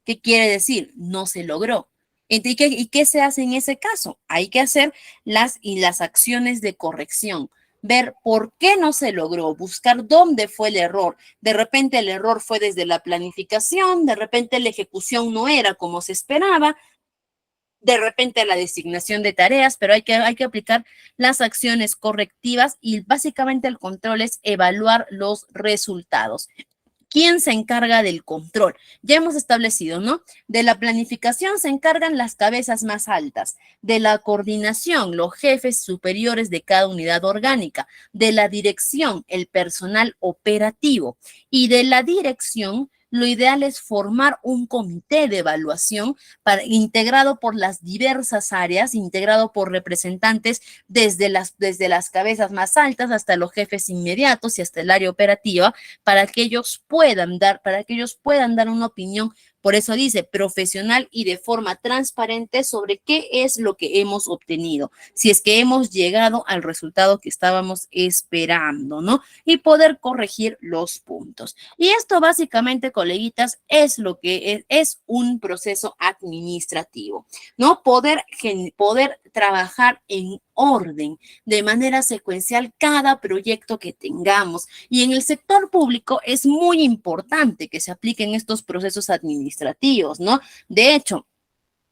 ¿Qué quiere decir? No se logró. ¿Y qué se hace en ese caso? Hay que hacer las acciones de corrección, ver por qué no se logró, buscar dónde fue el error. De repente el error fue desde la planificación, de repente la ejecución no era como se esperaba. de repente la designación de tareas, pero hay que aplicar las acciones correctivas y básicamente el control es evaluar los resultados. ¿Quién se encarga del control? Ya hemos establecido, ¿no? De la planificación se encargan las cabezas más altas, de la coordinación, los jefes superiores de cada unidad orgánica, de la dirección, el personal operativo y de la dirección. Lo ideal es formar un comité de evaluación integrado por las diversas áreas, integrado por representantes desde las cabezas más altas hasta los jefes inmediatos y hasta el área operativa, para que ellos puedan dar una opinión. Por eso dice profesional y de forma transparente sobre qué es lo que hemos obtenido, si es que hemos llegado al resultado que estábamos esperando, ¿no? Y poder corregir los puntos. Y esto básicamente, coleguitas, es lo que es un proceso administrativo, ¿no? Poder trabajar en orden, de manera secuencial, cada proyecto que tengamos. Y en el sector público es muy importante que se apliquen estos procesos administrativos, ¿no? De hecho,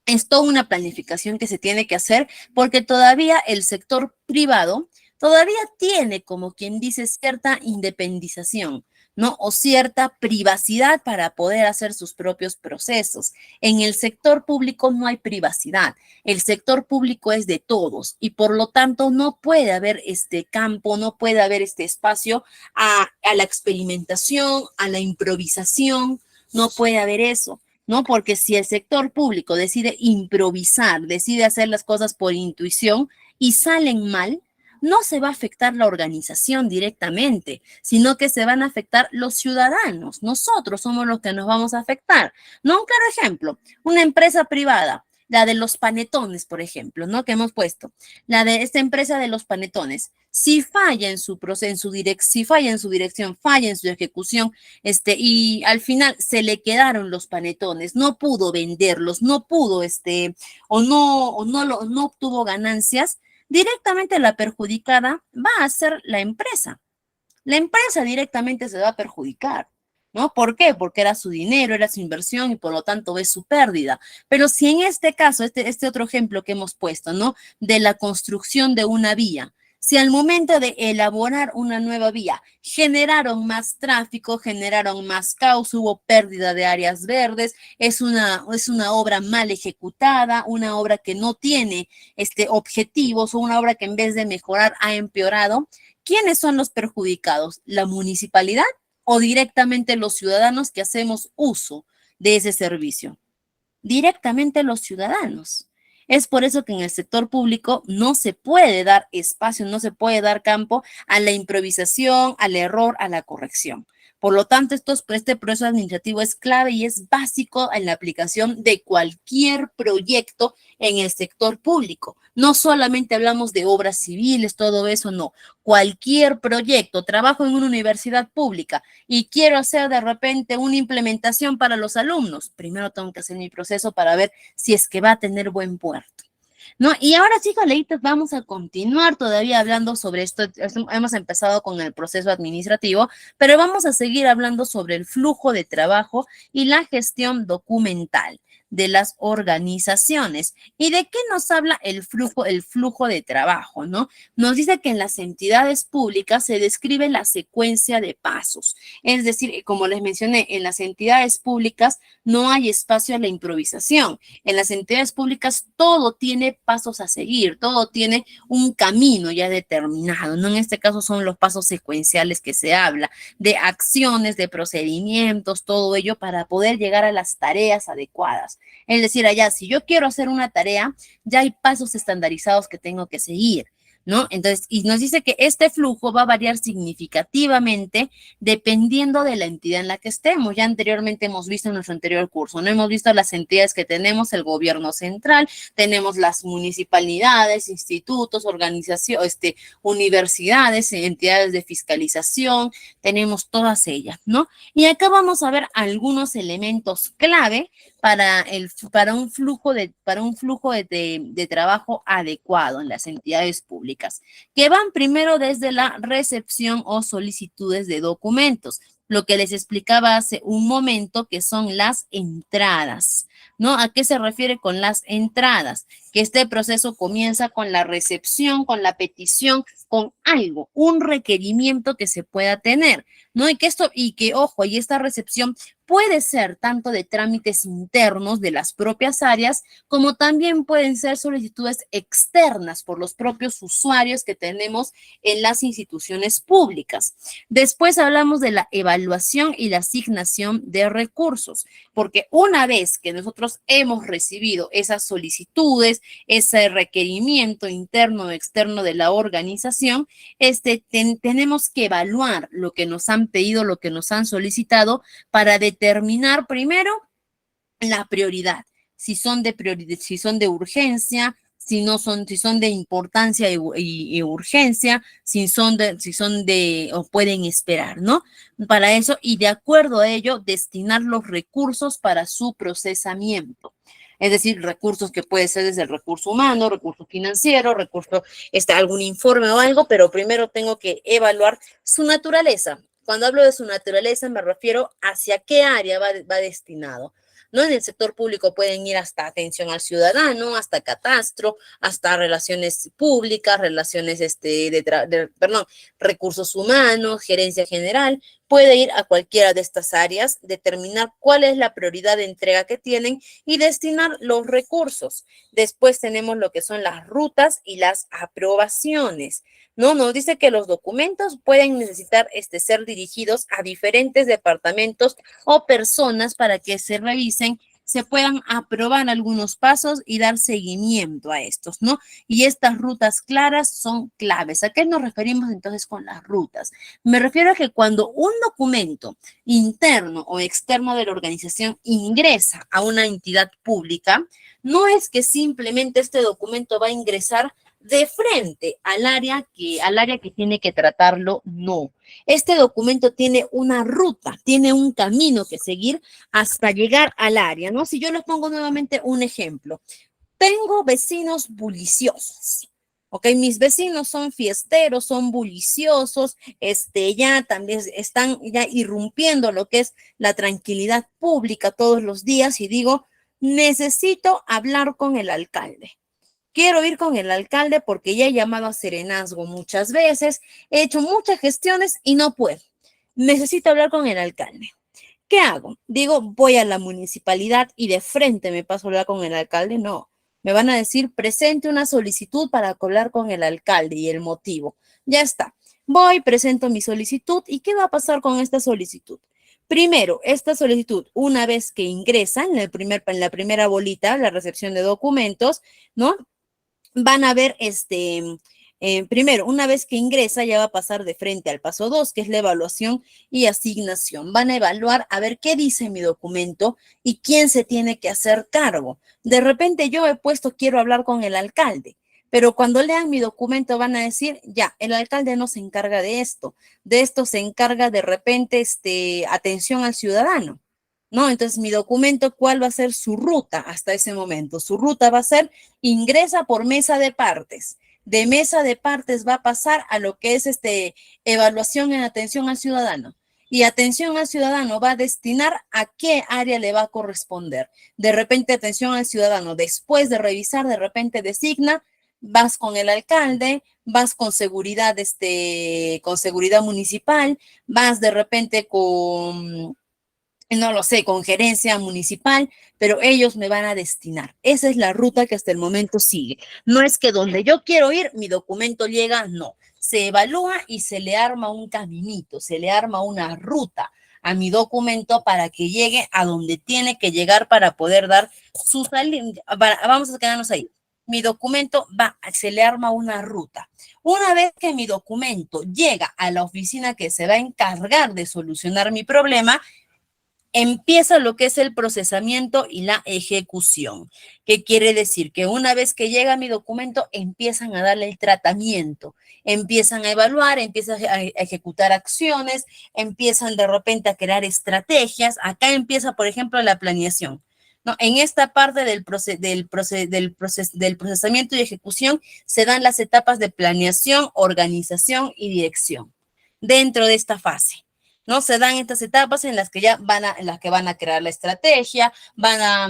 es toda una planificación que se tiene que hacer porque todavía el sector privado todavía tiene, como quien dice, cierta independización, ¿no? O cierta privacidad para poder hacer sus propios procesos. En el sector público no hay privacidad. El sector público es de todos y por lo tanto no puede haber este campo, no puede haber este espacio a la experimentación, a la improvisación, no puede haber eso. ¿No? Porque si el sector público decide improvisar, decide hacer las cosas por intuición y salen mal, no se va a afectar la organización directamente, sino que se van a afectar los ciudadanos. Nosotros somos los que nos vamos a afectar. ¿No? Un claro ejemplo, una empresa privada, la de los panetones, por ejemplo, ¿no? Que hemos puesto, la de esta empresa de los panetones, si falla en su proceso, si falla en su dirección, falla en su ejecución, y al final se le quedaron los panetones, no pudo venderlos, no pudo, no obtuvo ganancias, directamente la perjudicada va a ser la empresa. La empresa directamente se va a perjudicar. ¿No? ¿Por qué? Porque era su dinero, era su inversión y por lo tanto es su pérdida. Pero si en este caso, este otro ejemplo que hemos puesto, ¿no? De la construcción de una vía, si al momento de elaborar una nueva vía generaron más tráfico, generaron más caos, hubo pérdida de áreas verdes, es una obra mal ejecutada, una obra que no tiene objetivos o una obra que en vez de mejorar ha empeorado, ¿quiénes son los perjudicados? ¿La municipalidad o directamente los ciudadanos que hacemos uso de ese servicio? Directamente los ciudadanos. Es por eso que en el sector público no se puede dar espacio, no se puede dar campo a la improvisación, al error, a la corrección. Por lo tanto, este proceso administrativo es clave y es básico en la aplicación de cualquier proyecto en el sector público. No solamente hablamos de obras civiles, todo eso, no. Cualquier proyecto, trabajo en una universidad pública y quiero hacer de repente una implementación para los alumnos. Primero tengo que hacer mi proceso para ver si es que va a tener buen puerto. ¿No? Y ahora sí, coleguitas, vamos a continuar todavía hablando sobre esto. Hemos empezado con el proceso administrativo, pero vamos a seguir hablando sobre el flujo de trabajo y la gestión documental de las organizaciones. ¿Y de qué nos habla el flujo de trabajo, no? Nos dice que en las entidades públicas se describe la secuencia de pasos. Es decir, como les mencioné, en las entidades públicas no hay espacio a la improvisación. En las entidades públicas todo tiene pasos a seguir, todo tiene un camino ya determinado, ¿no? En este caso son los pasos secuenciales que se habla, de acciones, de procedimientos, todo ello para poder llegar a las tareas adecuadas. Es decir, allá, si yo quiero hacer una tarea, ya hay pasos estandarizados que tengo que seguir, ¿no? Entonces, y nos dice que este flujo va a variar significativamente dependiendo de la entidad en la que estemos. Ya anteriormente hemos visto en nuestro anterior curso, ¿no? Hemos visto las entidades que tenemos, el gobierno central, tenemos las municipalidades, institutos, organizaciones, universidades, entidades de fiscalización, tenemos todas ellas, ¿no? Y acá vamos a ver algunos elementos clave para un flujo de trabajo adecuado en las entidades públicas, que van primero desde la recepción o solicitudes de documentos, lo que les explicaba hace un momento, que son las entradas, ¿no? ¿A qué se refiere con las entradas? Que este proceso comienza con la recepción, con la petición, con algo, un requerimiento que se pueda tener, ¿no? Ojo, y esta recepción puede ser tanto de trámites internos de las propias áreas, como también pueden ser solicitudes externas por los propios usuarios que tenemos en las instituciones públicas. Después hablamos de la evaluación y la asignación de recursos, porque una vez que nosotros hemos recibido esas solicitudes, ese requerimiento interno o externo de la organización, tenemos que evaluar lo que nos han pedido, lo que nos han solicitado, para determinar primero la prioridad, si son de urgencia, si son de importancia y urgencia, o pueden esperar, ¿no? Para eso, y de acuerdo a ello, destinar los recursos para su procesamiento. Es decir, recursos que puede ser desde el recurso humano, recurso financiero, algún informe o algo, pero primero tengo que evaluar su naturaleza. Cuando hablo de su naturaleza, me refiero hacia qué área va destinado. ¿No? En el sector público pueden ir hasta atención al ciudadano, hasta catastro, hasta relaciones públicas, recursos humanos, gerencia general. Puede ir a cualquiera de estas áreas, determinar cuál es la prioridad de entrega que tienen y destinar los recursos. Después tenemos lo que son las rutas y las aprobaciones. No, nos dice que los documentos pueden necesitar ser dirigidos a diferentes departamentos o personas para que se revisen, se puedan aprobar algunos pasos y dar seguimiento a estos, ¿no? Y estas rutas claras son claves. ¿A qué nos referimos entonces con las rutas? Me refiero a que cuando un documento interno o externo de la organización ingresa a una entidad pública, no es que simplemente este documento va a ingresar de frente al área que tiene que tratarlo, no. Este documento tiene una ruta, tiene un camino que seguir hasta llegar al área, ¿no? Si yo les pongo nuevamente un ejemplo, tengo vecinos bulliciosos. Ok, mis vecinos son fiesteros, son bulliciosos, ya también están ya irrumpiendo lo que es la tranquilidad pública todos los días y digo, necesito hablar con el alcalde. Quiero ir con el alcalde porque ya he llamado a serenazgo muchas veces, he hecho muchas gestiones y no puedo. Necesito hablar con el alcalde. ¿Qué hago? Digo, voy a la municipalidad y de frente me paso a hablar con el alcalde. No, me van a decir, presente una solicitud para hablar con el alcalde y el motivo. Ya está. Voy, presento mi solicitud y ¿qué va a pasar con esta solicitud? Primero, esta solicitud, una vez que ingresa en la primera bolita, la recepción de documentos, ¿no? Van a ver, primero, una vez que ingresa, ya va a pasar de frente al paso 2, que es la evaluación y asignación. Van a evaluar a ver qué dice mi documento y quién se tiene que hacer cargo. De repente yo he puesto, quiero hablar con el alcalde, pero cuando lean mi documento van a decir, ya, el alcalde no se encarga de esto se encarga de repente, atención al ciudadano. ¿No? Entonces, mi documento, ¿cuál va a ser su ruta hasta ese momento? Su ruta va a ser, ingresa por mesa de partes. De mesa de partes va a pasar a lo que es evaluación en atención al ciudadano. Y atención al ciudadano va a destinar a qué área le va a corresponder. De repente, atención al ciudadano, después de revisar, de repente designa, vas con el alcalde, vas con seguridad municipal, vas de repente no lo sé, con gerencia municipal, pero ellos me van a destinar. Esa es la ruta que hasta el momento sigue. No es que donde yo quiero ir, mi documento llega, no. Se evalúa y se le arma un caminito, se le arma una ruta a mi documento para que llegue a donde tiene que llegar para poder dar su salida. Vamos a quedarnos ahí. Mi documento se le arma una ruta. Una vez que mi documento llega a la oficina que se va a encargar de solucionar mi problema, empieza lo que es el procesamiento y la ejecución. ¿Qué quiere decir? Que una vez que llega mi documento, empiezan a darle el tratamiento, empiezan a evaluar, empiezan a ejecutar acciones, empiezan de repente a crear estrategias. Acá empieza, por ejemplo, la planeación. ¿No? En esta parte del procesamiento y ejecución se dan las etapas de planeación, organización y dirección dentro de esta fase. ¿no? Se dan estas etapas en las que en las que van a crear la estrategia, van a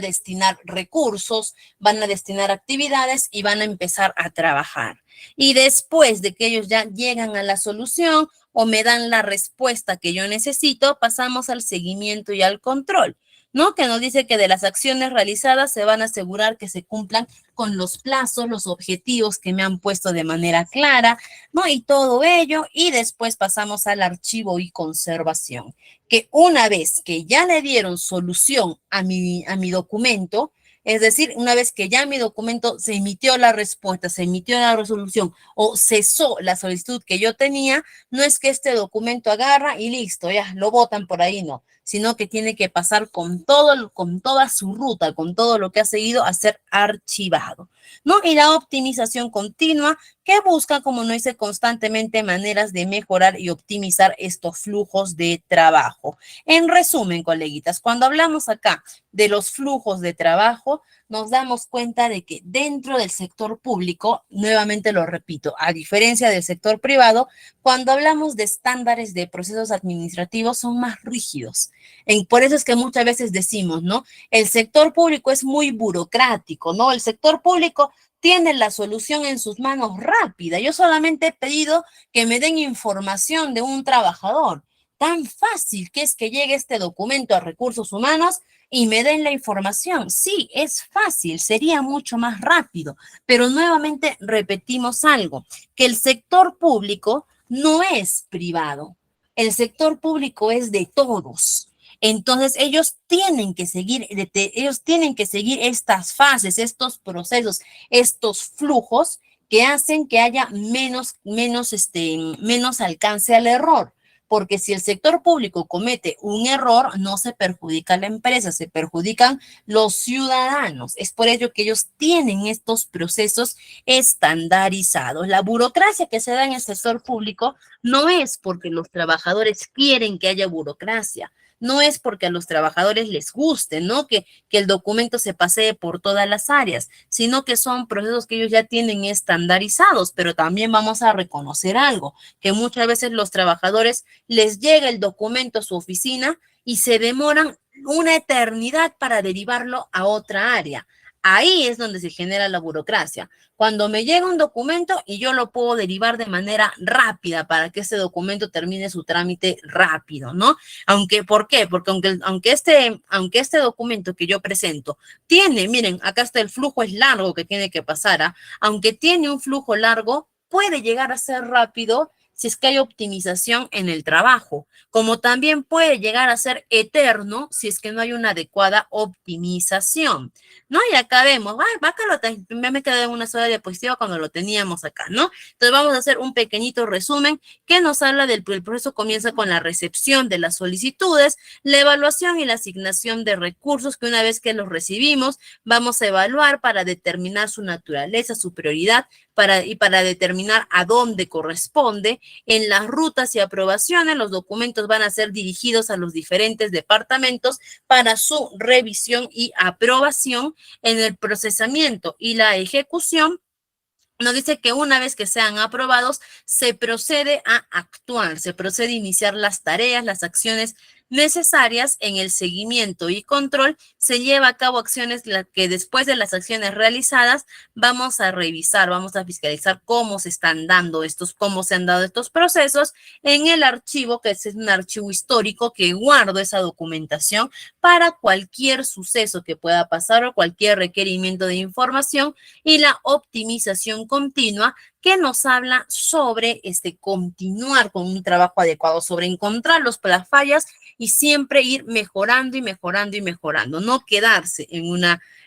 destinar recursos, van a destinar actividades y van a empezar a trabajar. Y después de que ellos ya llegan a la solución o me dan la respuesta que yo necesito, pasamos al seguimiento y al control, ¿no? Que nos dice que de las acciones realizadas se van a asegurar que se cumplan con los plazos, los objetivos que me han puesto de manera clara, ¿no? Y todo ello, y después pasamos al archivo y conservación, que una vez que ya le dieron solución a mi documento, es decir, una vez que ya mi documento se emitió la respuesta, se emitió la resolución o cesó la solicitud que yo tenía, no es que este documento agarra y listo, ya lo botan por ahí, no, sino que tiene que pasar con toda su ruta, con todo lo que ha seguido a ser archivado, ¿no? Y la optimización continua que busca, como no dice, constantemente maneras de mejorar y optimizar estos flujos de trabajo. En resumen, coleguitas, cuando hablamos acá de los flujos de trabajo, nos damos cuenta de que dentro del sector público, nuevamente lo repito, a diferencia del sector privado, cuando hablamos de estándares de procesos administrativos son más rígidos. Por eso es que muchas veces decimos, ¿no? El sector público es muy burocrático, ¿no? El sector público tiene la solución en sus manos rápida. Yo solamente he pedido que me den información de un trabajador. Tan fácil que es que llegue este documento a recursos humanos y me den la información. Sí, es fácil, sería mucho más rápido, pero nuevamente repetimos algo, que el sector público no es privado. El sector público es de todos. Entonces, ellos tienen que seguir estas fases, estos procesos, estos flujos que hacen que haya menos alcance al error. Porque si el sector público comete un error, no se perjudica la empresa, se perjudican los ciudadanos. Es por ello que ellos tienen estos procesos estandarizados. La burocracia que se da en el sector público no es porque los trabajadores quieren que haya burocracia, no es porque a los trabajadores les guste, ¿no? Que el documento se pasee por todas las áreas, sino que son procesos que ellos ya tienen estandarizados, pero también vamos a reconocer algo, que muchas veces los trabajadores les llega el documento a su oficina y se demoran una eternidad para derivarlo a otra área. Ahí es donde se genera la burocracia. Cuando me llega un documento y yo lo puedo derivar de manera rápida para que ese documento termine su trámite rápido, ¿no? ¿Por qué? Porque aunque este documento que yo presento tiene, miren, acá está el flujo es largo que tiene que pasar, ¿ah? Aunque tiene un flujo largo, puede llegar a ser rápido si es que hay optimización en el trabajo, como también puede llegar a ser eterno si es que no hay una adecuada optimización, ¿no? Y acá vemos, acá me quedé en una sola diapositiva cuando lo teníamos acá, ¿no? Entonces vamos a hacer un pequeñito resumen que nos habla del proceso. Comienza con la recepción de las solicitudes, la evaluación y la asignación de recursos que una vez que los recibimos, vamos a evaluar para determinar su naturaleza, su prioridad, para determinar a dónde corresponde. En las rutas y aprobaciones, los documentos van a ser dirigidos a los diferentes departamentos para su revisión y aprobación. En el procesamiento y la ejecución, nos dice que una vez que sean aprobados, se procede a actuar, se procede a iniciar las tareas, las acciones necesarias. En el seguimiento y control se lleva a cabo acciones que después de las acciones realizadas vamos a revisar, vamos a fiscalizar cómo se han dado estos procesos en el archivo, que es un archivo histórico que guardo esa documentación para cualquier suceso que pueda pasar o cualquier requerimiento de información. Y la optimización continua, que nos habla sobre continuar con un trabajo adecuado, sobre encontrar las fallas y siempre ir mejorando y mejorando y mejorando, no quedarse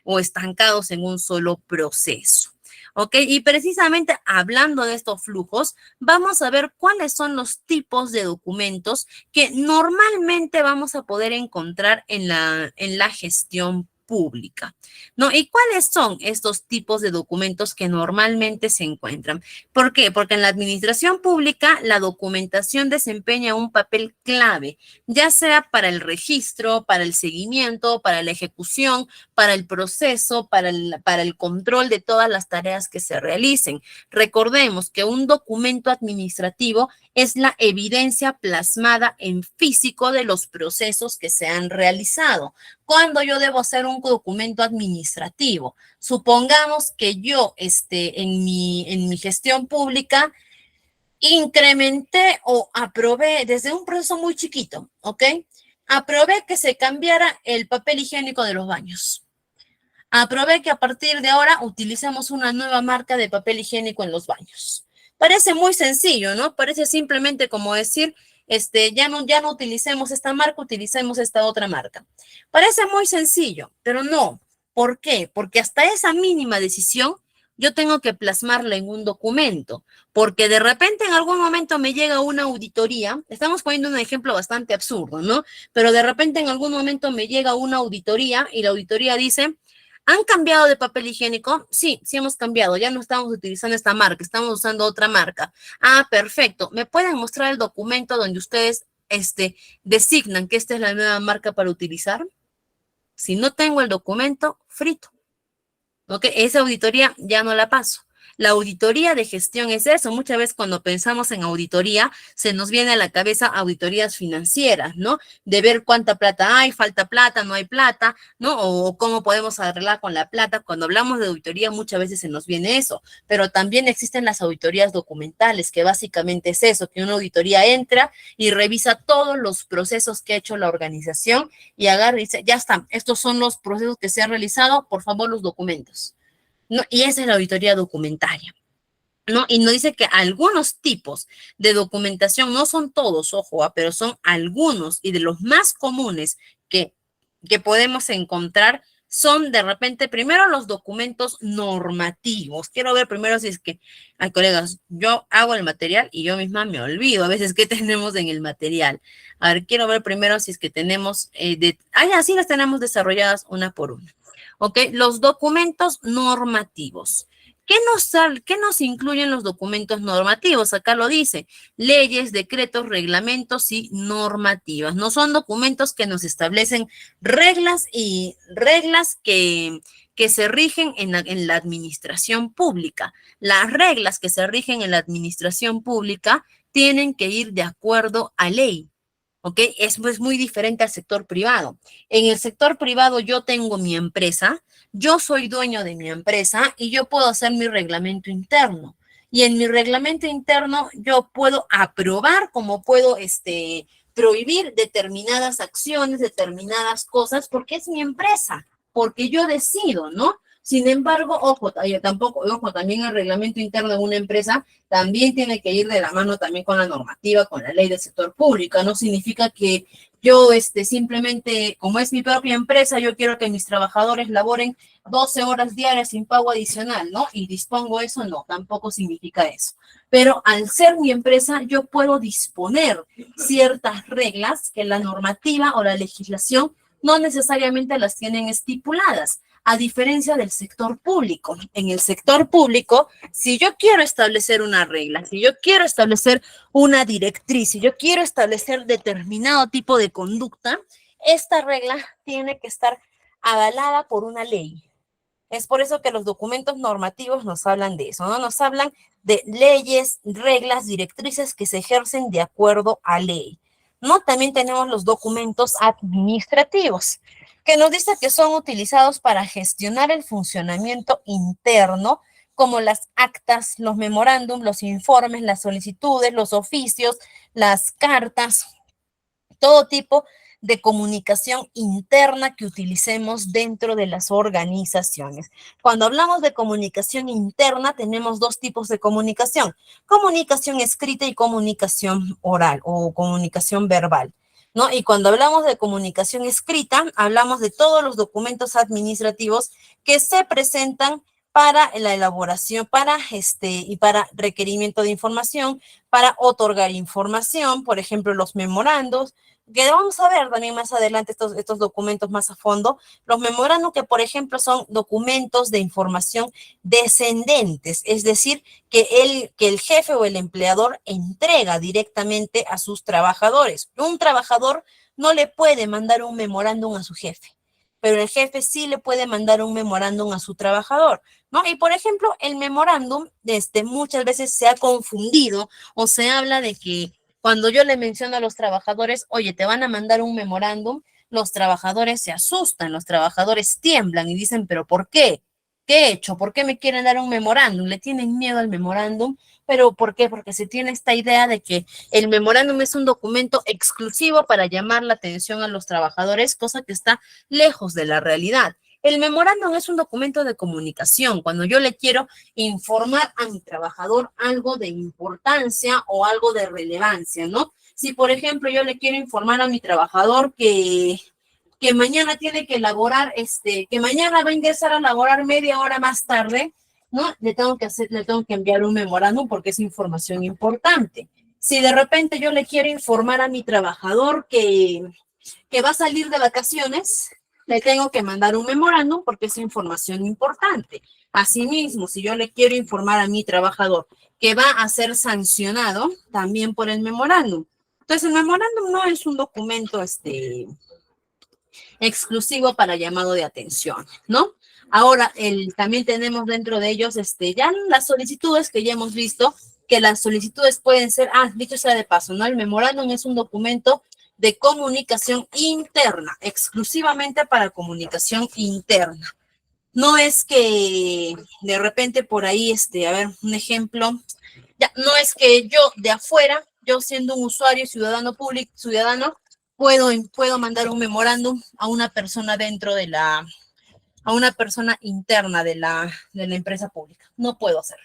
o estancados en un solo proceso. ¿Ok? Y precisamente hablando de estos flujos, vamos a ver cuáles son los tipos de documentos que normalmente vamos a poder encontrar en la gestión pública, ¿no? ¿Y cuáles son estos tipos de documentos que normalmente se encuentran? ¿Por qué? Porque en la administración pública la documentación desempeña un papel clave, ya sea para el registro, para el seguimiento, para la ejecución, para el proceso, para el control de todas las tareas que se realicen. Recordemos que un documento administrativo es la evidencia plasmada en físico de los procesos que se han realizado. ¿Cuándo yo debo hacer un documento administrativo? Supongamos que yo en mi gestión pública incrementé o aprobé desde un proceso muy chiquito, ¿ok? Aprobé que se cambiara el papel higiénico de los baños. Aprobé que a partir de ahora utilicemos una nueva marca de papel higiénico en los baños. Parece muy sencillo, ¿no? Parece simplemente como decir, ya no utilicemos esta marca, utilicemos esta otra marca. Parece muy sencillo, pero no. ¿Por qué? Porque hasta esa mínima decisión yo tengo que plasmarla en un documento, porque de repente en algún momento me llega una auditoría, estamos poniendo un ejemplo bastante absurdo, ¿no? Pero de repente en algún momento me llega una auditoría y la auditoría dice, ¿han cambiado de papel higiénico? Sí, sí hemos cambiado, ya no estamos utilizando esta marca, estamos usando otra marca. Ah, perfecto. ¿Me pueden mostrar el documento donde ustedes designan que esta es la nueva marca para utilizar? Si no tengo el documento, frito. ¿Ok? Esa auditoría ya no la paso. La auditoría de gestión es eso. Muchas veces cuando pensamos en auditoría, se nos viene a la cabeza auditorías financieras, ¿no? De ver cuánta plata hay, falta plata, no hay plata, ¿no? O cómo podemos arreglar con la plata. Cuando hablamos de auditoría, muchas veces se nos viene eso. Pero también existen las auditorías documentales, que básicamente es eso, que una auditoría entra y revisa todos los procesos que ha hecho la organización y agarra y dice, ya está, estos son los procesos que se han realizado, por favor, los documentos. ¿No? Y esa es la auditoría documentaria, ¿no? Y nos dice que algunos tipos de documentación, no son todos, ojo, pero son algunos y de los más comunes que podemos encontrar son de repente, primero los documentos normativos. Quiero ver primero si es que, ay, colegas, yo hago el material y yo misma me olvido a veces qué tenemos en el material. A ver, quiero ver primero si es que tenemos, así las tenemos desarrolladas una por una. ¿Ok? Los documentos normativos. ¿Qué nos incluyen los documentos normativos? Acá lo dice, leyes, decretos, reglamentos y normativas. No son documentos que nos establecen reglas y reglas que se rigen en la administración pública. Las reglas que se rigen en la administración pública tienen que ir de acuerdo a ley. ¿Ok? Es muy diferente al sector privado. En el sector privado yo tengo mi empresa, yo soy dueño de mi empresa y yo puedo hacer mi reglamento interno. Y en mi reglamento interno yo puedo aprobar como puedo prohibir determinadas acciones, determinadas cosas, porque es mi empresa, porque yo decido, ¿no? Sin embargo, ojo, también el reglamento interno de una empresa también tiene que ir de la mano también con la normativa, con la ley del sector público. No significa que yo simplemente, como es mi propia empresa, yo quiero que mis trabajadores laboren 12 horas diarias sin pago adicional, ¿no? Y dispongo eso, no, tampoco significa eso. Pero al ser mi empresa, yo puedo disponer ciertas reglas que la normativa o la legislación no necesariamente las tienen estipuladas. A diferencia del sector público. En el sector público, si yo quiero establecer una regla, si yo quiero establecer una directriz, si yo quiero establecer determinado tipo de conducta, esta regla tiene que estar avalada por una ley. Es por eso que los documentos normativos nos hablan de eso, ¿no? Nos hablan de leyes, reglas, directrices que se ejercen de acuerdo a ley, ¿no? También tenemos los documentos administrativos, que nos dice que son utilizados para gestionar el funcionamiento interno, como las actas, los memorándum, los informes, las solicitudes, los oficios, las cartas, todo tipo de comunicación interna que utilicemos dentro de las organizaciones. Cuando hablamos de comunicación interna, tenemos dos tipos de comunicación escrita y comunicación oral o comunicación verbal, ¿no? Y cuando hablamos de comunicación escrita, hablamos de todos los documentos administrativos que se presentan para la elaboración, y para requerimiento de información, para otorgar información, por ejemplo, los memorandos, que vamos a ver también más adelante estos documentos más a fondo, los memorándum que, por ejemplo, son documentos de información descendentes, es decir, que el jefe o el empleador entrega directamente a sus trabajadores. Un trabajador no le puede mandar un memorándum a su jefe, pero el jefe sí le puede mandar un memorándum a su trabajador, ¿no? Y, por ejemplo, el memorándum muchas veces se ha confundido o se habla de que cuando yo le menciono a los trabajadores, oye, te van a mandar un memorándum, los trabajadores se asustan, los trabajadores tiemblan y dicen, pero ¿por qué? ¿Qué he hecho? ¿Por qué me quieren dar un memorándum? Le tienen miedo al memorándum, pero ¿por qué? Porque se tiene esta idea de que el memorándum es un documento exclusivo para llamar la atención a los trabajadores, cosa que está lejos de la realidad. El memorándum es un documento de comunicación. Cuando yo le quiero informar a mi trabajador algo de importancia o algo de relevancia, ¿no? Si, por ejemplo, yo le quiero informar a mi trabajador que mañana tiene que elaborar, que mañana va a ingresar a laborar media hora más tarde, ¿no? Le tengo que enviar un memorándum porque es información importante. Si de repente yo le quiero informar a mi trabajador que va a salir de vacaciones, le tengo que mandar un memorándum porque es información importante. Asimismo, si yo le quiero informar a mi trabajador que va a ser sancionado, también por el memorándum. Entonces, el memorándum no es un documento exclusivo para llamado de atención, ¿no? Ahora, también tenemos dentro de ellos ya las solicitudes que ya hemos visto, que las solicitudes pueden ser, dicho sea de paso, ¿no? El memorándum es un documento de comunicación interna, exclusivamente para comunicación interna. No es que de repente por ahí, a ver, un ejemplo, ya, no es que yo de afuera, yo siendo un usuario, ciudadano público, ciudadano, puedo mandar un memorándum a una persona a una persona interna de la empresa pública. No puedo hacerlo.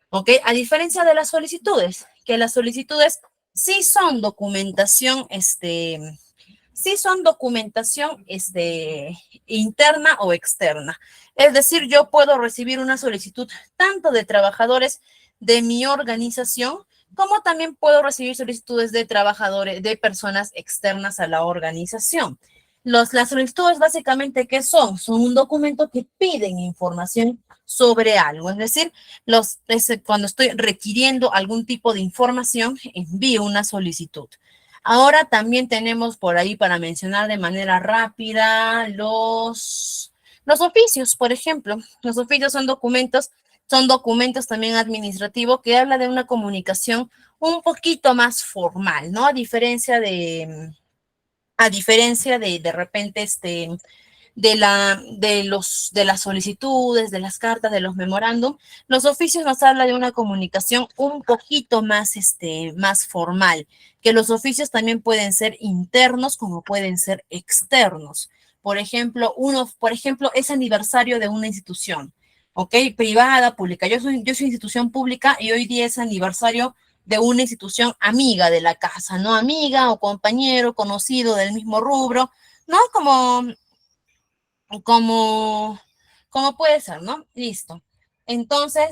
¿Ok? A diferencia de las solicitudes, que las solicitudes sí son documentación, sí son documentación interna o externa. Es decir, yo puedo recibir una solicitud tanto de trabajadores de mi organización, como también puedo recibir solicitudes de trabajadores, de personas externas a la organización. Las solicitudes básicamente, ¿qué son? Son un documento que piden información sobre algo, es decir, cuando estoy requiriendo algún tipo de información, envío una solicitud. Ahora también tenemos por ahí para mencionar de manera rápida los oficios, por ejemplo. Los oficios son documentos también administrativos que habla de una comunicación un poquito más formal, ¿no? A diferencia de repente, de las solicitudes, de las cartas, de los memorándum, los oficios nos habla de una comunicación un poquito más, más formal, que los oficios también pueden ser internos como pueden ser externos. Por ejemplo, es aniversario de una institución, ¿ok? Privada, pública. Yo soy institución pública y hoy día es aniversario de una institución amiga de la casa, ¿no? Amiga o compañero, conocido del mismo rubro, ¿no? Como, como puede ser, ¿no? Listo. Entonces,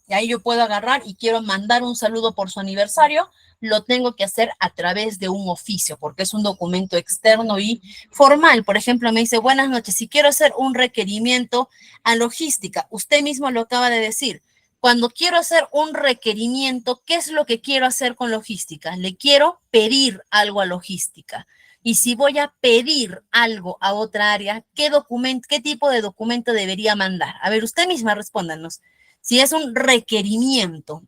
ahí yo puedo agarrar y quiero mandar un saludo por su aniversario, lo tengo que hacer a través de un oficio, porque es un documento externo y formal. Por ejemplo, me dice, buenas noches, si quiero hacer un requerimiento a logística, usted mismo lo acaba de decir. Cuando quiero hacer un requerimiento, ¿qué es lo que quiero hacer con logística? Le quiero pedir algo a logística. Y si voy a pedir algo a otra área, ¿qué tipo de documento debería mandar? A ver, usted misma respóndanos. Si es un requerimiento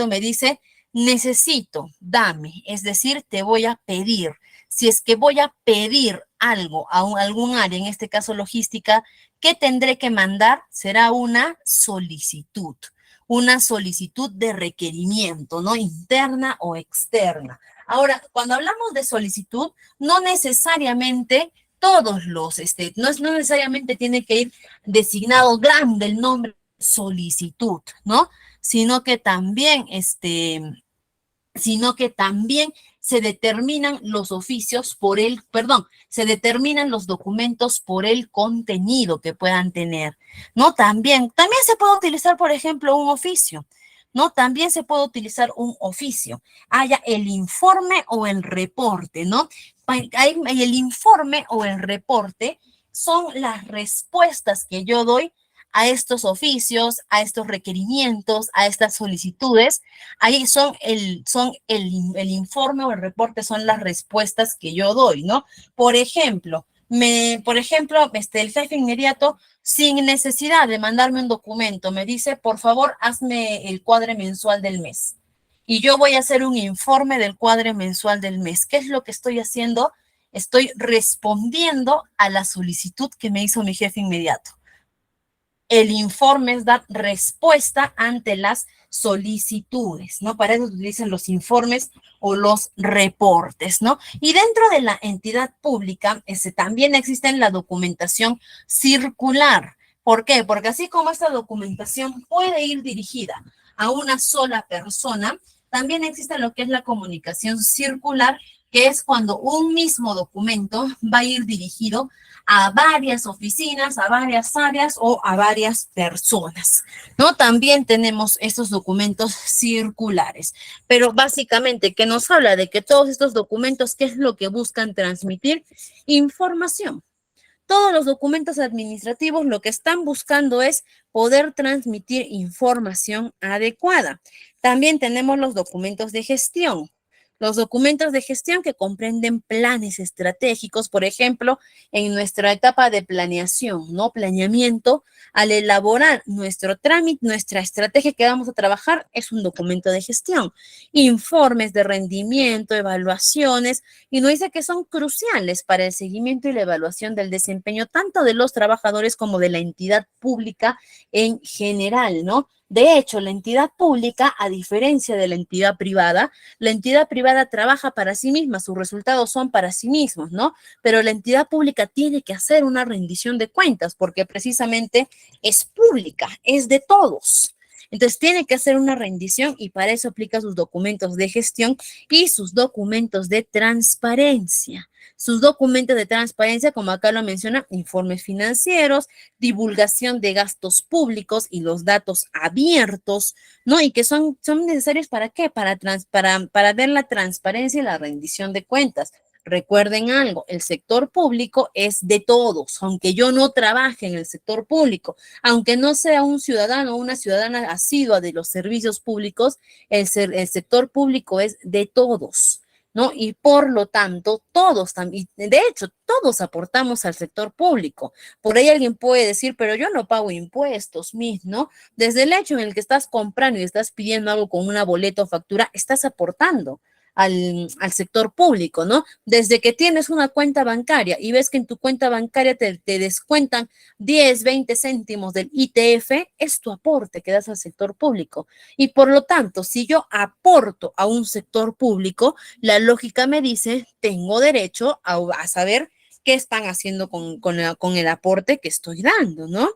me dice, necesito, dame, es decir, te voy a pedir. Si es que voy a pedir algo a algún área, en este caso logística, ¿qué tendré que mandar? Será una solicitud de requerimiento, ¿no? Interna o externa. Ahora, cuando hablamos de solicitud, no necesariamente no necesariamente tiene que ir designado grande el nombre solicitud, ¿no? Sino que también, se determinan los oficios se determinan los documentos por el contenido que puedan tener, ¿no? También se puede utilizar, por ejemplo, un oficio. ¿no? También se puede utilizar un oficio, haya el informe o el reporte, ¿no? El informe o el reporte son las respuestas que yo doy a estos oficios, a estos requerimientos, a estas solicitudes. Ahí el informe o el reporte son las respuestas que yo doy, ¿no? Por ejemplo, el jefe inmediato, sin necesidad de mandarme un documento, me dice, por favor, hazme el cuadre mensual del mes. Y yo voy a hacer un informe del cuadre mensual del mes. ¿Qué es lo que estoy haciendo? Estoy respondiendo a la solicitud que me hizo mi jefe inmediato. El informe es dar respuesta ante las solicitudes, ¿no? Para eso utilizan los informes o los reportes, ¿no? Y dentro de la entidad pública, también existe la documentación circular. ¿Por qué? Porque así como esta documentación puede ir dirigida a una sola persona, también existe lo que es la comunicación circular, que es cuando un mismo documento va a ir dirigido a varias oficinas, a varias áreas o a varias personas, ¿no? También tenemos estos documentos circulares, pero básicamente que nos habla de que todos estos documentos, ¿qué es lo que buscan transmitir? Información. Todos los documentos administrativos lo que están buscando es poder transmitir información adecuada. También tenemos los documentos de gestión. Los documentos de gestión que comprenden planes estratégicos, por ejemplo, en nuestra etapa de planeación, ¿no? Planeamiento, al elaborar nuestro trámite, nuestra estrategia que vamos a trabajar es un documento de gestión. Informes de rendimiento, evaluaciones, y nos dice que son cruciales para el seguimiento y la evaluación del desempeño tanto de los trabajadores como de la entidad pública en general, ¿no? De hecho, la entidad pública, a diferencia de la entidad privada trabaja para sí misma, sus resultados son para sí mismos, ¿no? Pero la entidad pública tiene que hacer una rendición de cuentas porque precisamente es pública, es de todos. Entonces tiene que hacer una rendición y para eso aplica sus documentos de gestión y sus documentos de transparencia. Sus documentos de transparencia, como acá lo menciona, informes financieros, divulgación de gastos públicos y los datos abiertos, ¿no? Y que son necesarios ¿para qué? Para ver la transparencia y la rendición de cuentas. Recuerden algo, el sector público es de todos, aunque yo no trabaje en el sector público, aunque no sea un ciudadano o una ciudadana asidua de los servicios públicos, el sector público es de todos, ¿no? Y por lo tanto, todos también, de hecho, todos aportamos al sector público. Por ahí alguien puede decir, pero yo no pago impuestos, ¿no? Desde el hecho en el que estás comprando y estás pidiendo algo con una boleta o factura, estás aportando al sector público, ¿no? Desde que tienes una cuenta bancaria y ves que en tu cuenta bancaria te descuentan 10, 20 céntimos del ITF, es tu aporte que das al sector público. Y por lo tanto, si yo aporto a un sector público, la lógica me dice, tengo derecho a saber qué están haciendo con el aporte que estoy dando, ¿no?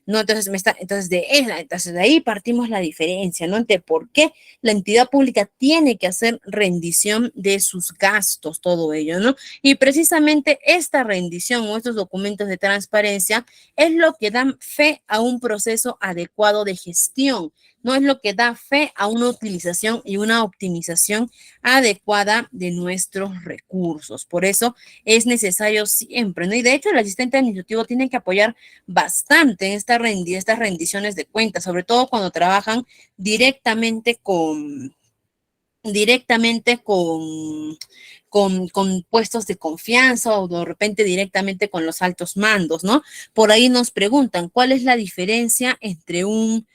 ¿No? Entonces de ahí partimos la diferencia, ¿no? Entre por qué la entidad pública tiene que hacer rendición de sus gastos, todo ello, ¿no? Y precisamente esta rendición o estos documentos de transparencia es lo que dan fe a un proceso adecuado de gestión, no es lo que da fe a una utilización y una optimización adecuada de nuestros recursos. Por eso es necesario siempre, ¿no? Y de hecho el asistente administrativo tiene que apoyar bastante en estas rendiciones de cuentas, sobre todo cuando trabajan directamente directamente con puestos de confianza o de repente directamente con los altos mandos, ¿no? Por ahí nos preguntan, ¿cuál es la diferencia entre un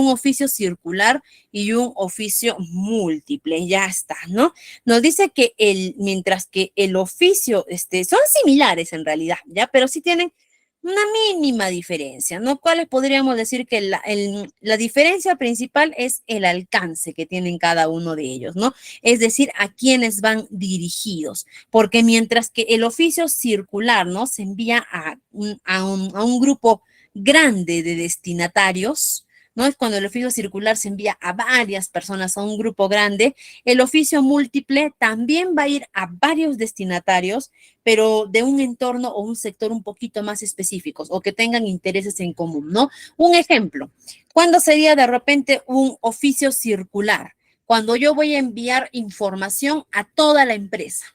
oficio circular y un oficio múltiple? Ya está, ¿no? Nos dice que mientras que el oficio, son similares en realidad, ¿ya? Pero sí tienen una mínima diferencia, ¿no? ¿Cuáles podríamos decir que la diferencia principal es el alcance que tienen cada uno de ellos, ¿no? Es decir, a quiénes van dirigidos, porque mientras que el oficio circular, ¿no? Se envía a un grupo grande de destinatarios, ¿no? Es cuando el oficio circular se envía a varias personas, a un grupo grande. El oficio múltiple también va a ir a varios destinatarios, pero de un entorno o un sector un poquito más específicos o que tengan intereses en común, ¿no? Un ejemplo, ¿cuándo sería de repente un oficio circular? Cuando yo voy a enviar información a toda la empresa.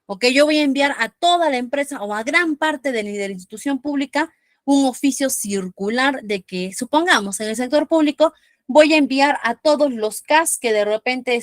¿Ok? Yo voy a enviar a toda la empresa o a gran parte de la institución pública un oficio circular de que, supongamos, en el sector público, voy a enviar a todos los CAS que de repente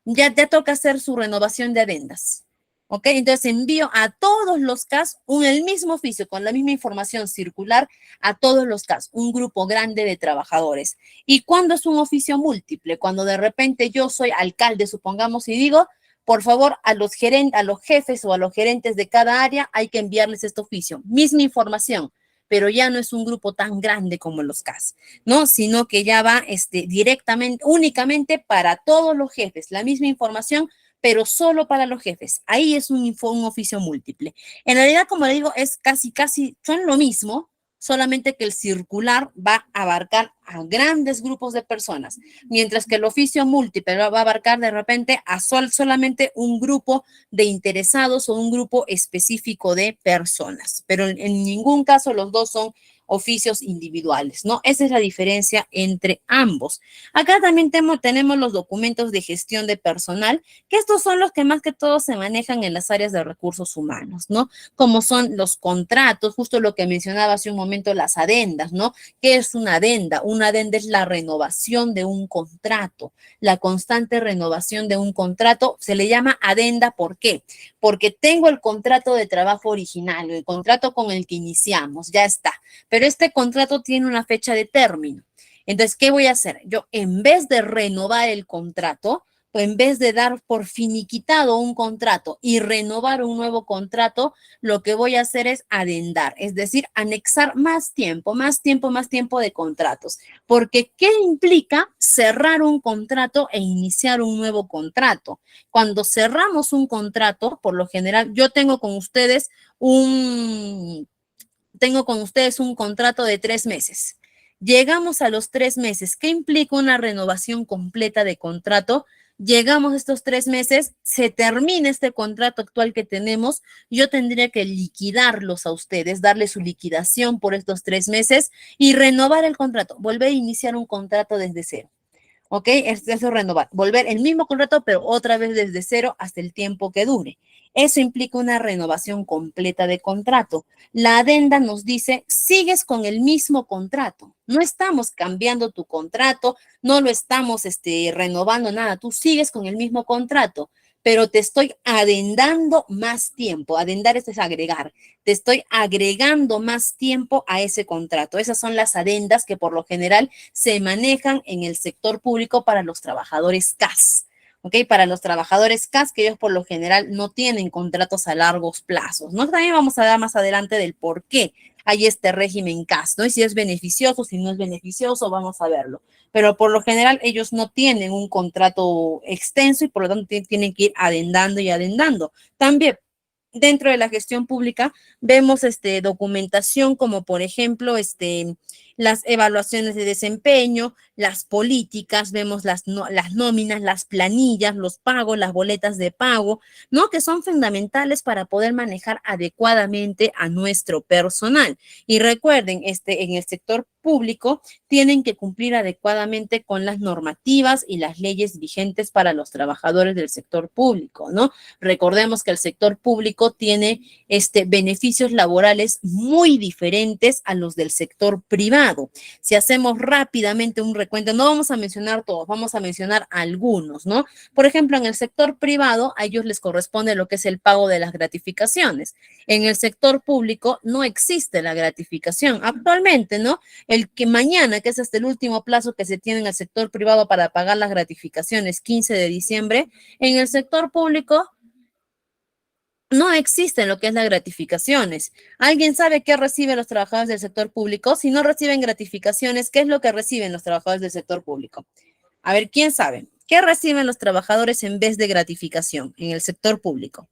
ya toca hacer su renovación de adendas. ¿Ok? Entonces envío a todos los CAS el mismo oficio con la misma información circular a todos los CAS, un grupo grande de trabajadores. ¿Y cuándo es un oficio múltiple? Cuando de repente yo soy alcalde, supongamos, y digo, por favor, a los jefes o a los gerentes de cada área hay que enviarles este oficio. Misma información, pero ya no es un grupo tan grande como los CAS, ¿no? Sino que ya va directamente, únicamente para todos los jefes, la misma información, pero solo para los jefes. Ahí es un oficio múltiple. En realidad, como le digo, es casi, son lo mismo, solamente que el circular va a abarcar a grandes grupos de personas, mientras que el oficio múltiple va a abarcar de repente a solamente un grupo de interesados o un grupo específico de personas, pero en ningún caso los dos son oficios individuales, ¿no? Esa es la diferencia entre ambos. Acá también tenemos los documentos de gestión de personal, que estos son los que más que todo se manejan en las áreas de recursos humanos, ¿no? Como son los contratos, justo lo que mencionaba hace un momento, las adendas, ¿no? ¿Qué es una adenda? Una adenda es la renovación de un contrato, la constante renovación de un contrato. Se le llama adenda, ¿por qué? Porque tengo el contrato de trabajo original, el contrato con el que iniciamos, ya está, pero este contrato tiene una fecha de término. Entonces, ¿qué voy a hacer? Yo, en vez de renovar el contrato, o en vez de dar por finiquitado un contrato y renovar un nuevo contrato, lo que voy a hacer es adendar, es decir, anexar más tiempo, de contratos. Porque, ¿qué implica cerrar un contrato e iniciar un nuevo contrato? Cuando cerramos un contrato, por lo general, yo tengo con ustedes un contrato de 3 meses. Llegamos a los 3 meses. ¿Qué implica una renovación completa de contrato? Llegamos a estos 3 meses, se termina este contrato actual que tenemos, yo tendría que liquidarlos a ustedes, darle su liquidación por estos 3 meses y renovar el contrato, volver a iniciar un contrato desde cero. ¿Ok? Eso es renovar, volver el mismo contrato, pero otra vez desde cero hasta el tiempo que dure. Eso implica una renovación completa de contrato. La adenda nos dice, sigues con el mismo contrato. No estamos cambiando tu contrato, no lo estamos renovando nada. Tú sigues con el mismo contrato, pero te estoy adendando más tiempo. Adendar es agregar. Te estoy agregando más tiempo a ese contrato. Esas son las adendas que por lo general se manejan en el sector público para los trabajadores CAS. ¿Ok? Para los trabajadores CAS, que ellos por lo general no tienen contratos a largos plazos, ¿no? También vamos a dar más adelante del por qué hay este régimen CAS, ¿no? Y si es beneficioso, si no es beneficioso, vamos a verlo. Pero por lo general ellos no tienen un contrato extenso y por lo tanto tienen que ir adendando y adendando. También dentro de la gestión pública vemos documentación como por ejemplo las evaluaciones de desempeño, las políticas, vemos las nóminas, las planillas, los pagos, las boletas de pago, ¿no? Que son fundamentales para poder manejar adecuadamente a nuestro personal. Y recuerden, en el sector público tienen que cumplir adecuadamente con las normativas y las leyes vigentes para los trabajadores del sector público, ¿no? Recordemos que el sector público tiene beneficios laborales muy diferentes a los del sector privado. Si hacemos rápidamente un recuento, no vamos a mencionar todos, vamos a mencionar algunos, ¿no? Por ejemplo, en el sector privado, a ellos les corresponde lo que es el pago de las gratificaciones. En el sector público no existe la gratificación actualmente, ¿no? El que mañana, que es hasta el último plazo que se tiene en el sector privado para pagar las gratificaciones, 15 de diciembre, en el sector público no existe lo que es las gratificaciones. ¿Alguien sabe qué reciben los trabajadores del sector público? Si no reciben gratificaciones, ¿qué es lo que reciben los trabajadores del sector público? A ver, ¿quién sabe? ¿Qué reciben los trabajadores en vez de gratificación en el sector público?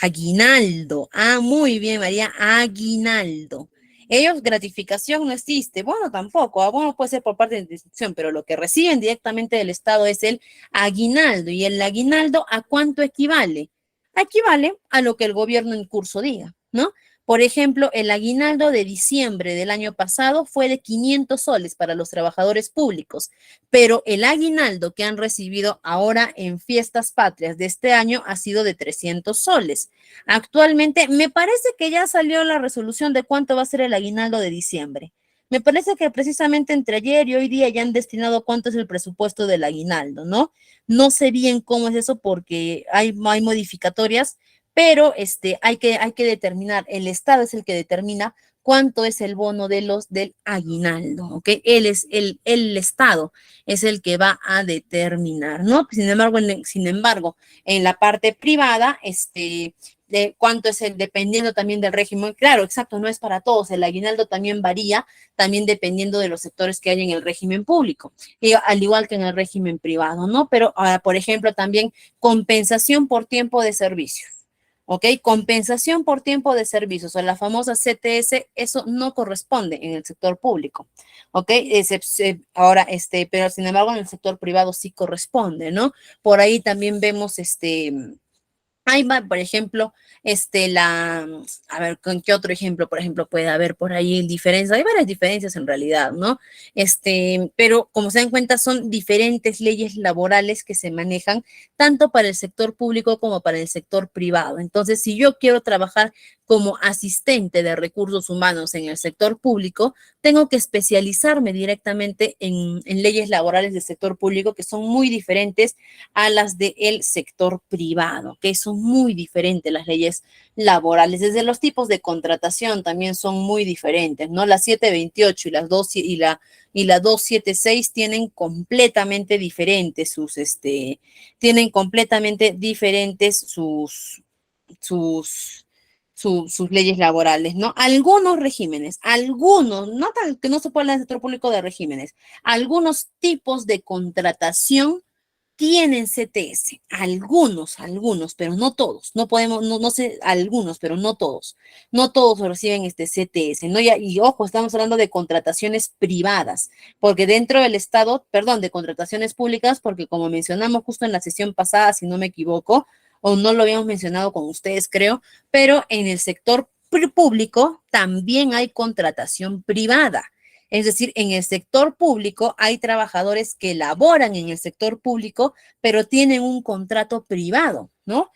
Aguinaldo. Ah, muy bien, María, aguinaldo. Ellos, gratificación no existe, bueno, tampoco, bueno, puede ser por parte de la institución, pero lo que reciben directamente del Estado es el aguinaldo. ¿Y el aguinaldo a cuánto equivale? Equivale a lo que el gobierno en curso diga, ¿no? Por ejemplo, el aguinaldo de diciembre del año pasado fue de 500 soles para los trabajadores públicos, pero el aguinaldo que han recibido ahora en fiestas patrias de este año ha sido de 300 soles. Actualmente, me parece que ya salió la resolución de cuánto va a ser el aguinaldo de diciembre. Me parece que precisamente entre ayer y hoy día ya han destinado cuánto es el presupuesto del aguinaldo, ¿no? No sé bien cómo es eso porque hay modificatorias, pero hay que determinar, el Estado es el que determina cuánto es el bono del aguinaldo, ¿ok? El Estado es el que va a determinar, ¿no? Sin embargo, en la parte privada, de cuánto es dependiendo también del régimen. Claro, exacto, no es para todos. El aguinaldo también varía, también dependiendo de los sectores que hay en el régimen público, y al igual que en el régimen privado, ¿no? Pero ahora, por ejemplo, también compensación por tiempo de servicio. ¿Ok? Compensación por tiempo de servicios o la famosa CTS, eso no corresponde en el sector público. ¿Ok? Ahora, pero sin embargo en el sector privado sí corresponde, ¿no? Por ahí también vemos, ahí va, por ejemplo, a ver, ¿con qué otro ejemplo, por ejemplo, puede haber por ahí diferencias? Hay varias diferencias en realidad, ¿no? Pero como se dan cuenta, son diferentes leyes laborales que se manejan tanto para el sector público como para el sector privado. Entonces, si yo quiero trabajar como asistente de recursos humanos en el sector público, tengo que especializarme directamente en leyes laborales del sector público que son muy diferentes a las del sector privado, que son muy diferentes las leyes laborales. Desde los tipos de contratación también son muy diferentes, ¿no? La 728 y la 276 tienen completamente diferentes sus, sus leyes laborales, ¿no? Algunos regímenes, no tal que no se puede hablar del sector público de regímenes, algunos tipos de contratación tienen CTS, algunos, pero no todos, no podemos, no sé, algunos, pero no todos reciben este CTS, ¿no? Y ojo, estamos hablando de contrataciones privadas, porque dentro del Estado, perdón, de contrataciones públicas, porque como mencionamos justo en la sesión pasada, si no me equivoco, o no lo habíamos mencionado con ustedes, creo, pero en el sector público también hay contratación privada. Es decir, en el sector público hay trabajadores que laboran en el sector público, pero tienen un contrato privado, ¿no?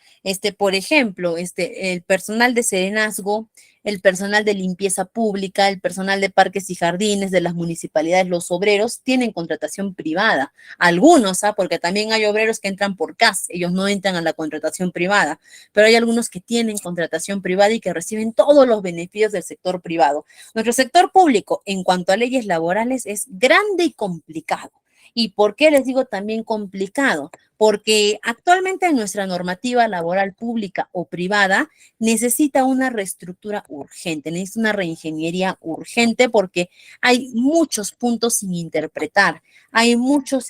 Por ejemplo, el personal de serenazgo, el personal de limpieza pública, el personal de parques y jardines de las municipalidades, los obreros tienen contratación privada. Algunos, porque también hay obreros que entran por CAS, ellos no entran a la contratación privada, pero hay algunos que tienen contratación privada y que reciben todos los beneficios del sector privado. Nuestro sector público, en cuanto a leyes laborales, es grande y complicado. ¿Y por qué les digo también complicado? Porque actualmente en nuestra normativa laboral pública o privada necesita una reestructura urgente, necesita una reingeniería urgente porque hay muchos puntos sin interpretar, hay muchos,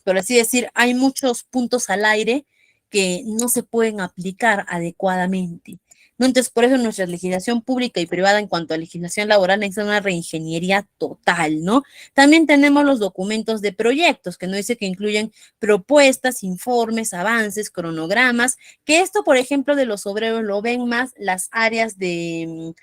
por así decir, hay muchos puntos al aire que no se pueden aplicar adecuadamente. ¿No? Entonces, por eso nuestra legislación pública y privada en cuanto a legislación laboral necesita una reingeniería total, ¿no? También tenemos los documentos de proyectos, que nos dice que incluyen propuestas, informes, avances, cronogramas, que esto, por ejemplo, de los obreros lo ven más las áreas de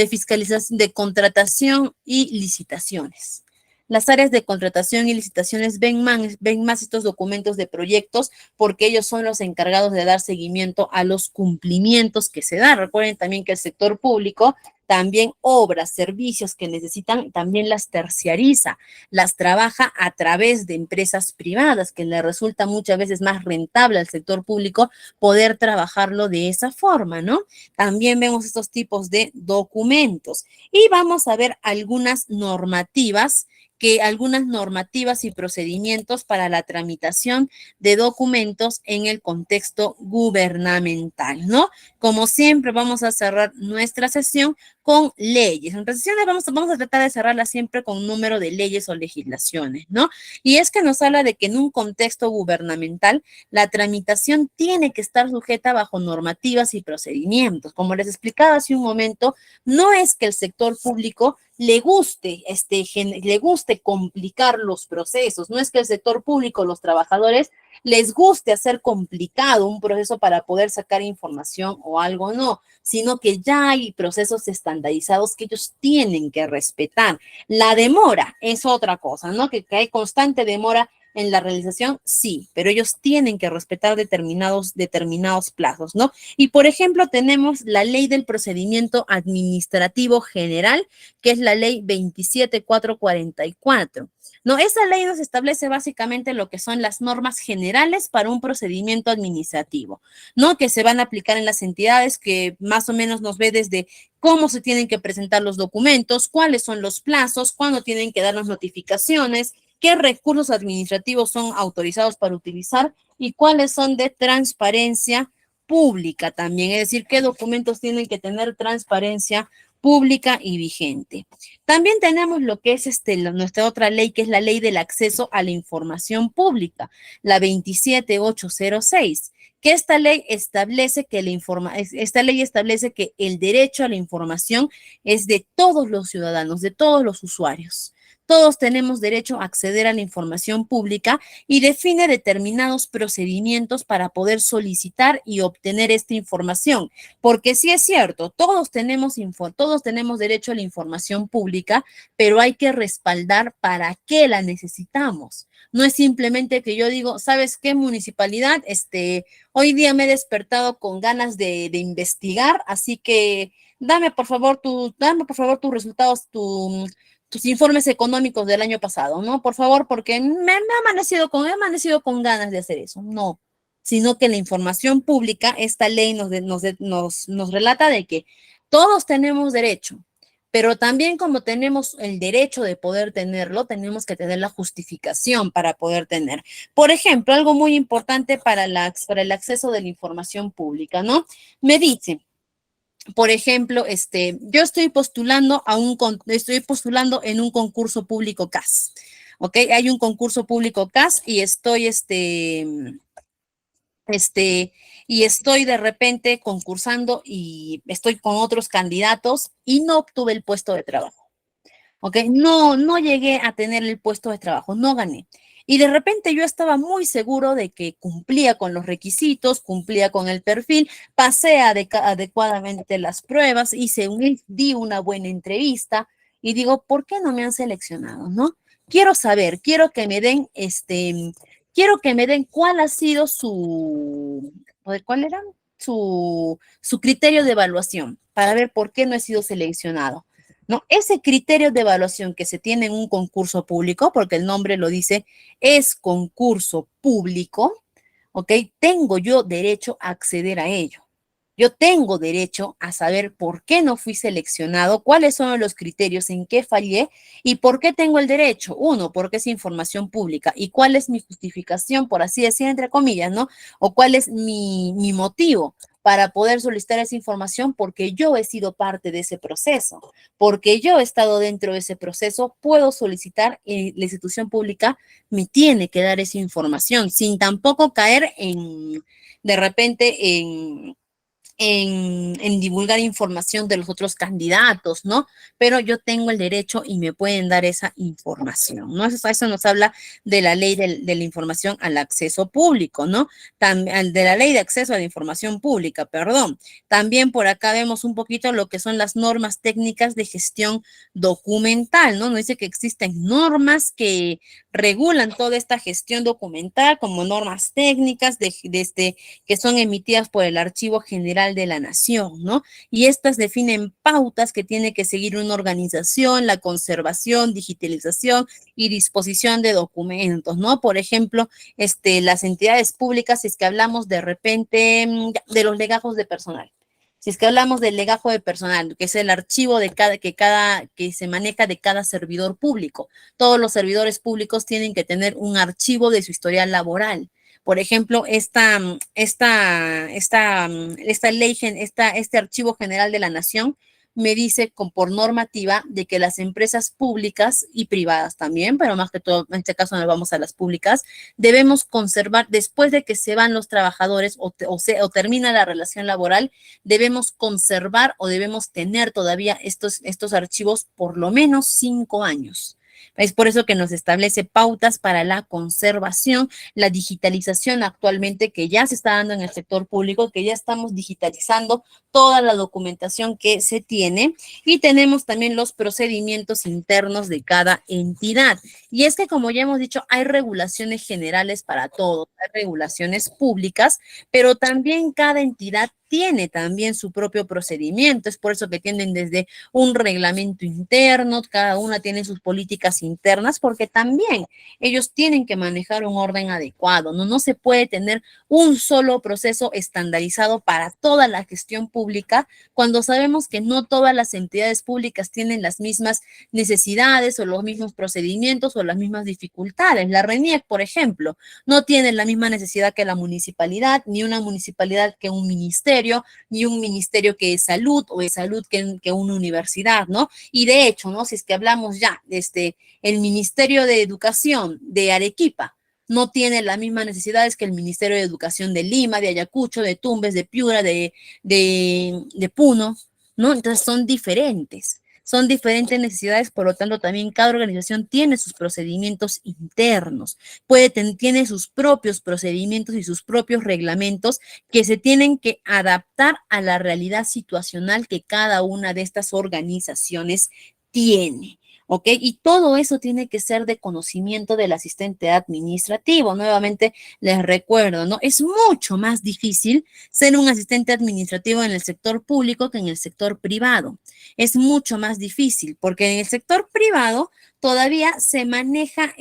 fiscalización, de contratación y licitaciones. Las áreas de contratación y licitaciones ven más estos documentos de proyectos porque ellos son los encargados de dar seguimiento a los cumplimientos que se dan. Recuerden también que el sector público también obras, servicios que necesitan, también las terciariza, las trabaja a través de empresas privadas, que le resulta muchas veces más rentable al sector público poder trabajarlo de esa forma, ¿no? También vemos estos tipos de documentos y vamos a ver algunas normativas y procedimientos para la tramitación de documentos en el contexto gubernamental, ¿no? Como siempre, vamos a cerrar nuestra sesión con leyes. En transiciones vamos a tratar de cerrarla siempre con un número de leyes o legislaciones, ¿no? Y es que nos habla de que en un contexto gubernamental la tramitación tiene que estar sujeta bajo normativas y procedimientos. Como les explicaba hace un momento, no es que el sector público le guste complicar los procesos, no es que el sector público, los trabajadores, les guste hacer complicado un proceso para poder sacar información o algo, no, sino que ya hay procesos estandarizados que ellos tienen que respetar. La demora es otra cosa, ¿no? Que hay constante demora en la realización, sí, pero ellos tienen que respetar determinados plazos, ¿no? Y por ejemplo, tenemos la ley del procedimiento administrativo general, que es la ley 27444. No, esa ley nos establece básicamente lo que son las normas generales para un procedimiento administrativo, ¿no? Que se van a aplicar en las entidades, que más o menos nos ve desde cómo se tienen que presentar los documentos, cuáles son los plazos, cuándo tienen que dar las notificaciones, qué recursos administrativos son autorizados para utilizar y cuáles son de transparencia pública también, es decir, qué documentos tienen que tener transparencia pública y vigente. También tenemos lo que es nuestra otra ley, que es la ley del acceso a la información pública, la 27806, que esta ley establece que el derecho a la información es de todos los ciudadanos, de todos los usuarios. Todos tenemos derecho a acceder a la información pública y define determinados procedimientos para poder solicitar y obtener esta información. Porque sí es cierto, todos tenemos derecho a la información pública, pero hay que respaldar para qué la necesitamos. No es simplemente que yo digo, ¿sabes qué, municipalidad? Hoy día me he despertado con ganas de investigar, así que dame por favor tus resultados, tus informes económicos del año pasado, ¿no? Por favor, porque he amanecido con ganas de hacer eso. No, sino que la información pública, esta ley nos relata de que todos tenemos derecho, pero también como tenemos el derecho de poder tenerlo, tenemos que tener la justificación para poder tener. Por ejemplo, algo muy importante para el acceso de la información pública, ¿no? Me dice, por ejemplo, yo estoy postulando en un concurso público CAS, ¿ok? Hay un concurso público CAS y estoy de repente concursando y estoy con otros candidatos y no obtuve el puesto de trabajo. ¿Ok? No llegué a tener el puesto de trabajo, no gané. Y de repente yo estaba muy seguro de que cumplía con los requisitos, cumplía con el perfil, pasé adecuadamente las pruebas, di una buena entrevista y digo, ¿por qué no me han seleccionado, no? Quiero saber, quiero que me den cuál ha sido ¿cuál era? Su criterio de evaluación para ver por qué no he sido seleccionado. ¿No? Ese criterio de evaluación que se tiene en un concurso público, porque el nombre lo dice, es concurso público, ¿ok? Tengo yo derecho a acceder a ello. Yo tengo derecho a saber por qué no fui seleccionado, cuáles son los criterios, en qué fallé y por qué tengo el derecho. Uno, porque es información pública y cuál es mi justificación, por así decir, entre comillas, ¿no? O cuál es mi motivo para poder solicitar esa información, porque yo he sido parte de ese proceso, porque yo he estado dentro de ese proceso, puedo solicitar y la institución pública me tiene que dar esa información sin tampoco caer de repente, en divulgar información de los otros candidatos, ¿no? Pero yo tengo el derecho y me pueden dar esa información, ¿no? Eso nos habla de la ley de la información al acceso público, ¿no? También de la ley de acceso a la información pública, perdón. También por acá vemos un poquito lo que son las normas técnicas de gestión documental, ¿no? Nos dice que existen normas que regulan toda esta gestión documental, como normas técnicas que son emitidas por el Archivo General de la Nación, ¿no? Y estas definen pautas que tiene que seguir una organización, la conservación, digitalización y disposición de documentos, ¿no? Por ejemplo, las entidades públicas, si es que hablamos de repente de los legajos de personal. Si es que hablamos del legajo de personal, que es el archivo que se maneja de cada servidor público. Todos los servidores públicos tienen que tener un archivo de su historial laboral. Por ejemplo, esta ley, este Archivo General de la Nación me dice por normativa de que las empresas públicas y privadas también, pero más que todo, en este caso nos vamos a las públicas, debemos conservar, después de que se van los trabajadores o termina la relación laboral, debemos conservar o debemos tener todavía estos archivos por lo menos 5 años. Es por eso que nos establece pautas para la conservación, la digitalización actualmente que ya se está dando en el sector público, que ya estamos digitalizando toda la documentación que se tiene y tenemos también los procedimientos internos de cada entidad. Y es que, como ya hemos dicho, hay regulaciones generales para todos, hay regulaciones públicas, pero también cada entidad tiene también su propio procedimiento. Es por eso que tienen desde un reglamento interno, cada una tiene sus políticas internas, porque también ellos tienen que manejar un orden adecuado, ¿no? No se puede tener un solo proceso estandarizado para toda la gestión pública, cuando sabemos que no todas las entidades públicas tienen las mismas necesidades o los mismos procedimientos o las mismas dificultades. La RENIEC, por ejemplo, no tiene la misma necesidad que la municipalidad, ni una municipalidad que un ministerio, ni un ministerio que es salud o es salud que una universidad, ¿no? Y de hecho, ¿no? Si es que hablamos ya de el Ministerio de Educación de Arequipa, no tiene las mismas necesidades que el Ministerio de Educación de Lima, de Ayacucho, de Tumbes, de Piura, de Puno, ¿no? Entonces son diferentes necesidades, por lo tanto también cada organización tiene sus procedimientos internos, tiene sus propios procedimientos y sus propios reglamentos que se tienen que adaptar a la realidad situacional que cada una de estas organizaciones tiene. ¿Ok? Y todo eso tiene que ser de conocimiento del asistente administrativo. Nuevamente les recuerdo, ¿no? Es mucho más difícil ser un asistente administrativo en el sector público que en el sector privado. Es mucho más difícil porque en el sector privado todavía se maneja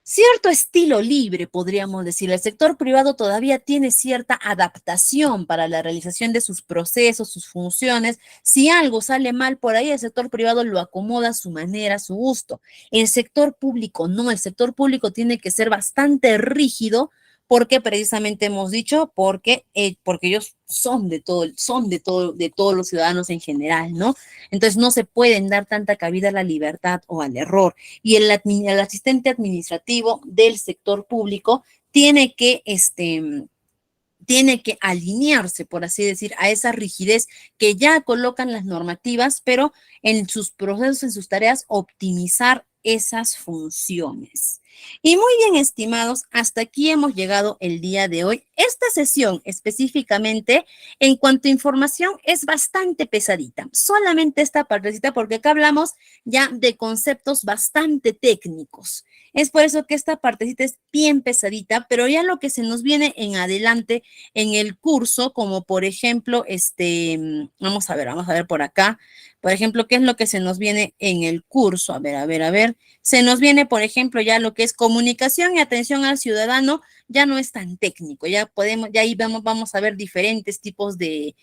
cierto estilo libre, podríamos decir. El sector privado todavía tiene cierta adaptación para la realización de sus procesos, sus funciones. Si algo sale mal por ahí, el sector privado lo acomoda a su manera, a su gusto. El sector público no, el sector público tiene que ser bastante rígido porque precisamente hemos dicho, porque ellos de todos los ciudadanos en general, ¿no? Entonces no se pueden dar tanta cabida a la libertad o al error y el asistente administrativo del sector público tiene que alinearse, por así decir, a esa rigidez que ya colocan las normativas, pero en sus procesos, en sus tareas, optimizar esas funciones. Y muy bien, estimados, hasta aquí hemos llegado el día de hoy. Esta sesión específicamente, en cuanto a información, es bastante pesadita. Solamente esta partecita, porque acá hablamos ya de conceptos bastante técnicos. Es por eso que esta partecita es bien pesadita, pero ya lo que se nos viene en adelante en el curso, como por ejemplo, vamos a ver por acá. Por ejemplo, ¿qué es lo que se nos viene en el curso? A ver. Se nos viene, por ejemplo, ya lo que es comunicación y atención al ciudadano, ya no es tan técnico, ya ahí vamos a ver diferentes tipos de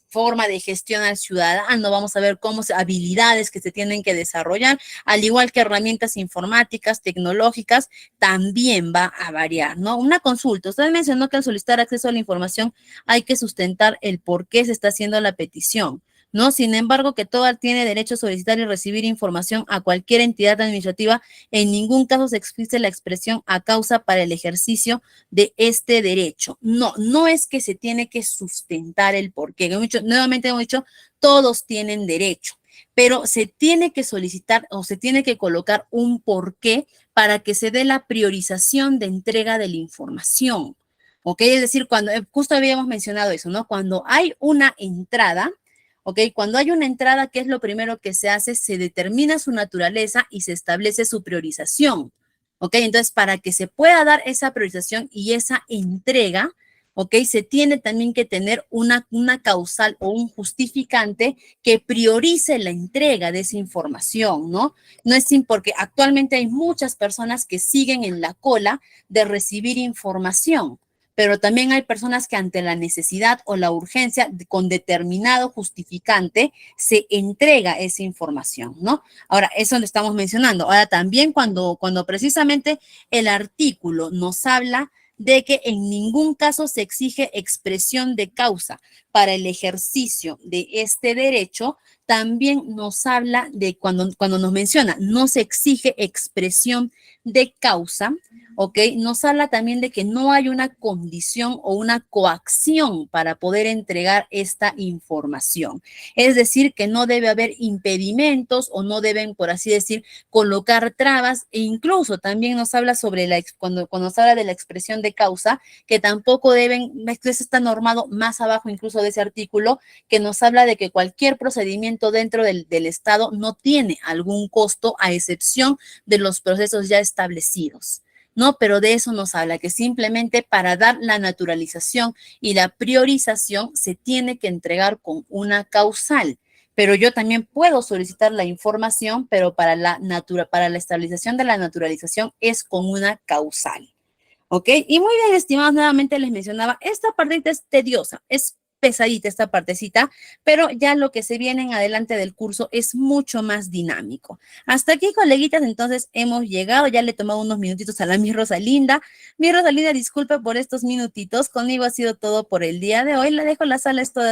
forma de gestión al ciudadano, vamos a ver habilidades que se tienen que desarrollar, al igual que herramientas informáticas, tecnológicas, también va a variar, ¿no? Una consulta, usted mencionó que al solicitar acceso a la información hay que sustentar el por qué se está haciendo la petición, ¿no? Sin embargo, que todo tiene derecho a solicitar y recibir información a cualquier entidad administrativa, en ningún caso se explica la expresión a causa para el ejercicio de este derecho. No es que se tiene que sustentar el porqué. Nuevamente hemos dicho, todos tienen derecho, pero se tiene que solicitar o se tiene que colocar un porqué para que se dé la priorización de entrega de la información. ¿Ok? Es decir, cuando justo habíamos mencionado eso, ¿no? Cuando hay una entrada, ¿ok? Cuando hay una entrada, ¿qué es lo primero que se hace? Se determina su naturaleza y se establece su priorización, ¿ok? Entonces, para que se pueda dar esa priorización y esa entrega, ¿ok? Se tiene también que tener una causal o un justificante que priorice la entrega de esa información, ¿no? No es sin porque actualmente hay muchas personas que siguen en la cola de recibir información, pero también hay personas que ante la necesidad o la urgencia con determinado justificante se entrega esa información, ¿no? Ahora, eso lo estamos mencionando. Ahora, también cuando precisamente el artículo nos habla de que en ningún caso se exige expresión de causa para el ejercicio de este derecho, también nos habla de cuando nos menciona, no se exige expresión de causa, ¿ok? Nos habla también de que no hay una condición o una coacción para poder entregar esta información. Es decir, que no debe haber impedimentos o no deben, por así decir, colocar trabas, e incluso también nos habla sobre cuando nos habla de la expresión de causa, que tampoco deben, esto está normado más abajo incluso de ese artículo, que nos habla de que cualquier procedimiento dentro del Estado no tiene algún costo a excepción de los procesos ya establecidos. ¿No? Pero de eso nos habla, que simplemente para dar la naturalización y la priorización se tiene que entregar con una causal. Pero yo también puedo solicitar la información, pero para la estabilización de la naturalización es con una causal. ¿Ok? Y muy bien, estimados, nuevamente les mencionaba, esta partita es tediosa, es pesadita esta partecita, pero ya lo que se viene en adelante del curso es mucho más dinámico. Hasta aquí, coleguitas, entonces hemos llegado, ya le he tomado unos minutitos a la mi Rosalinda. Mi Rosalinda, disculpa por estos minutitos, conmigo ha sido todo por el día de hoy, le dejo la sala, es toda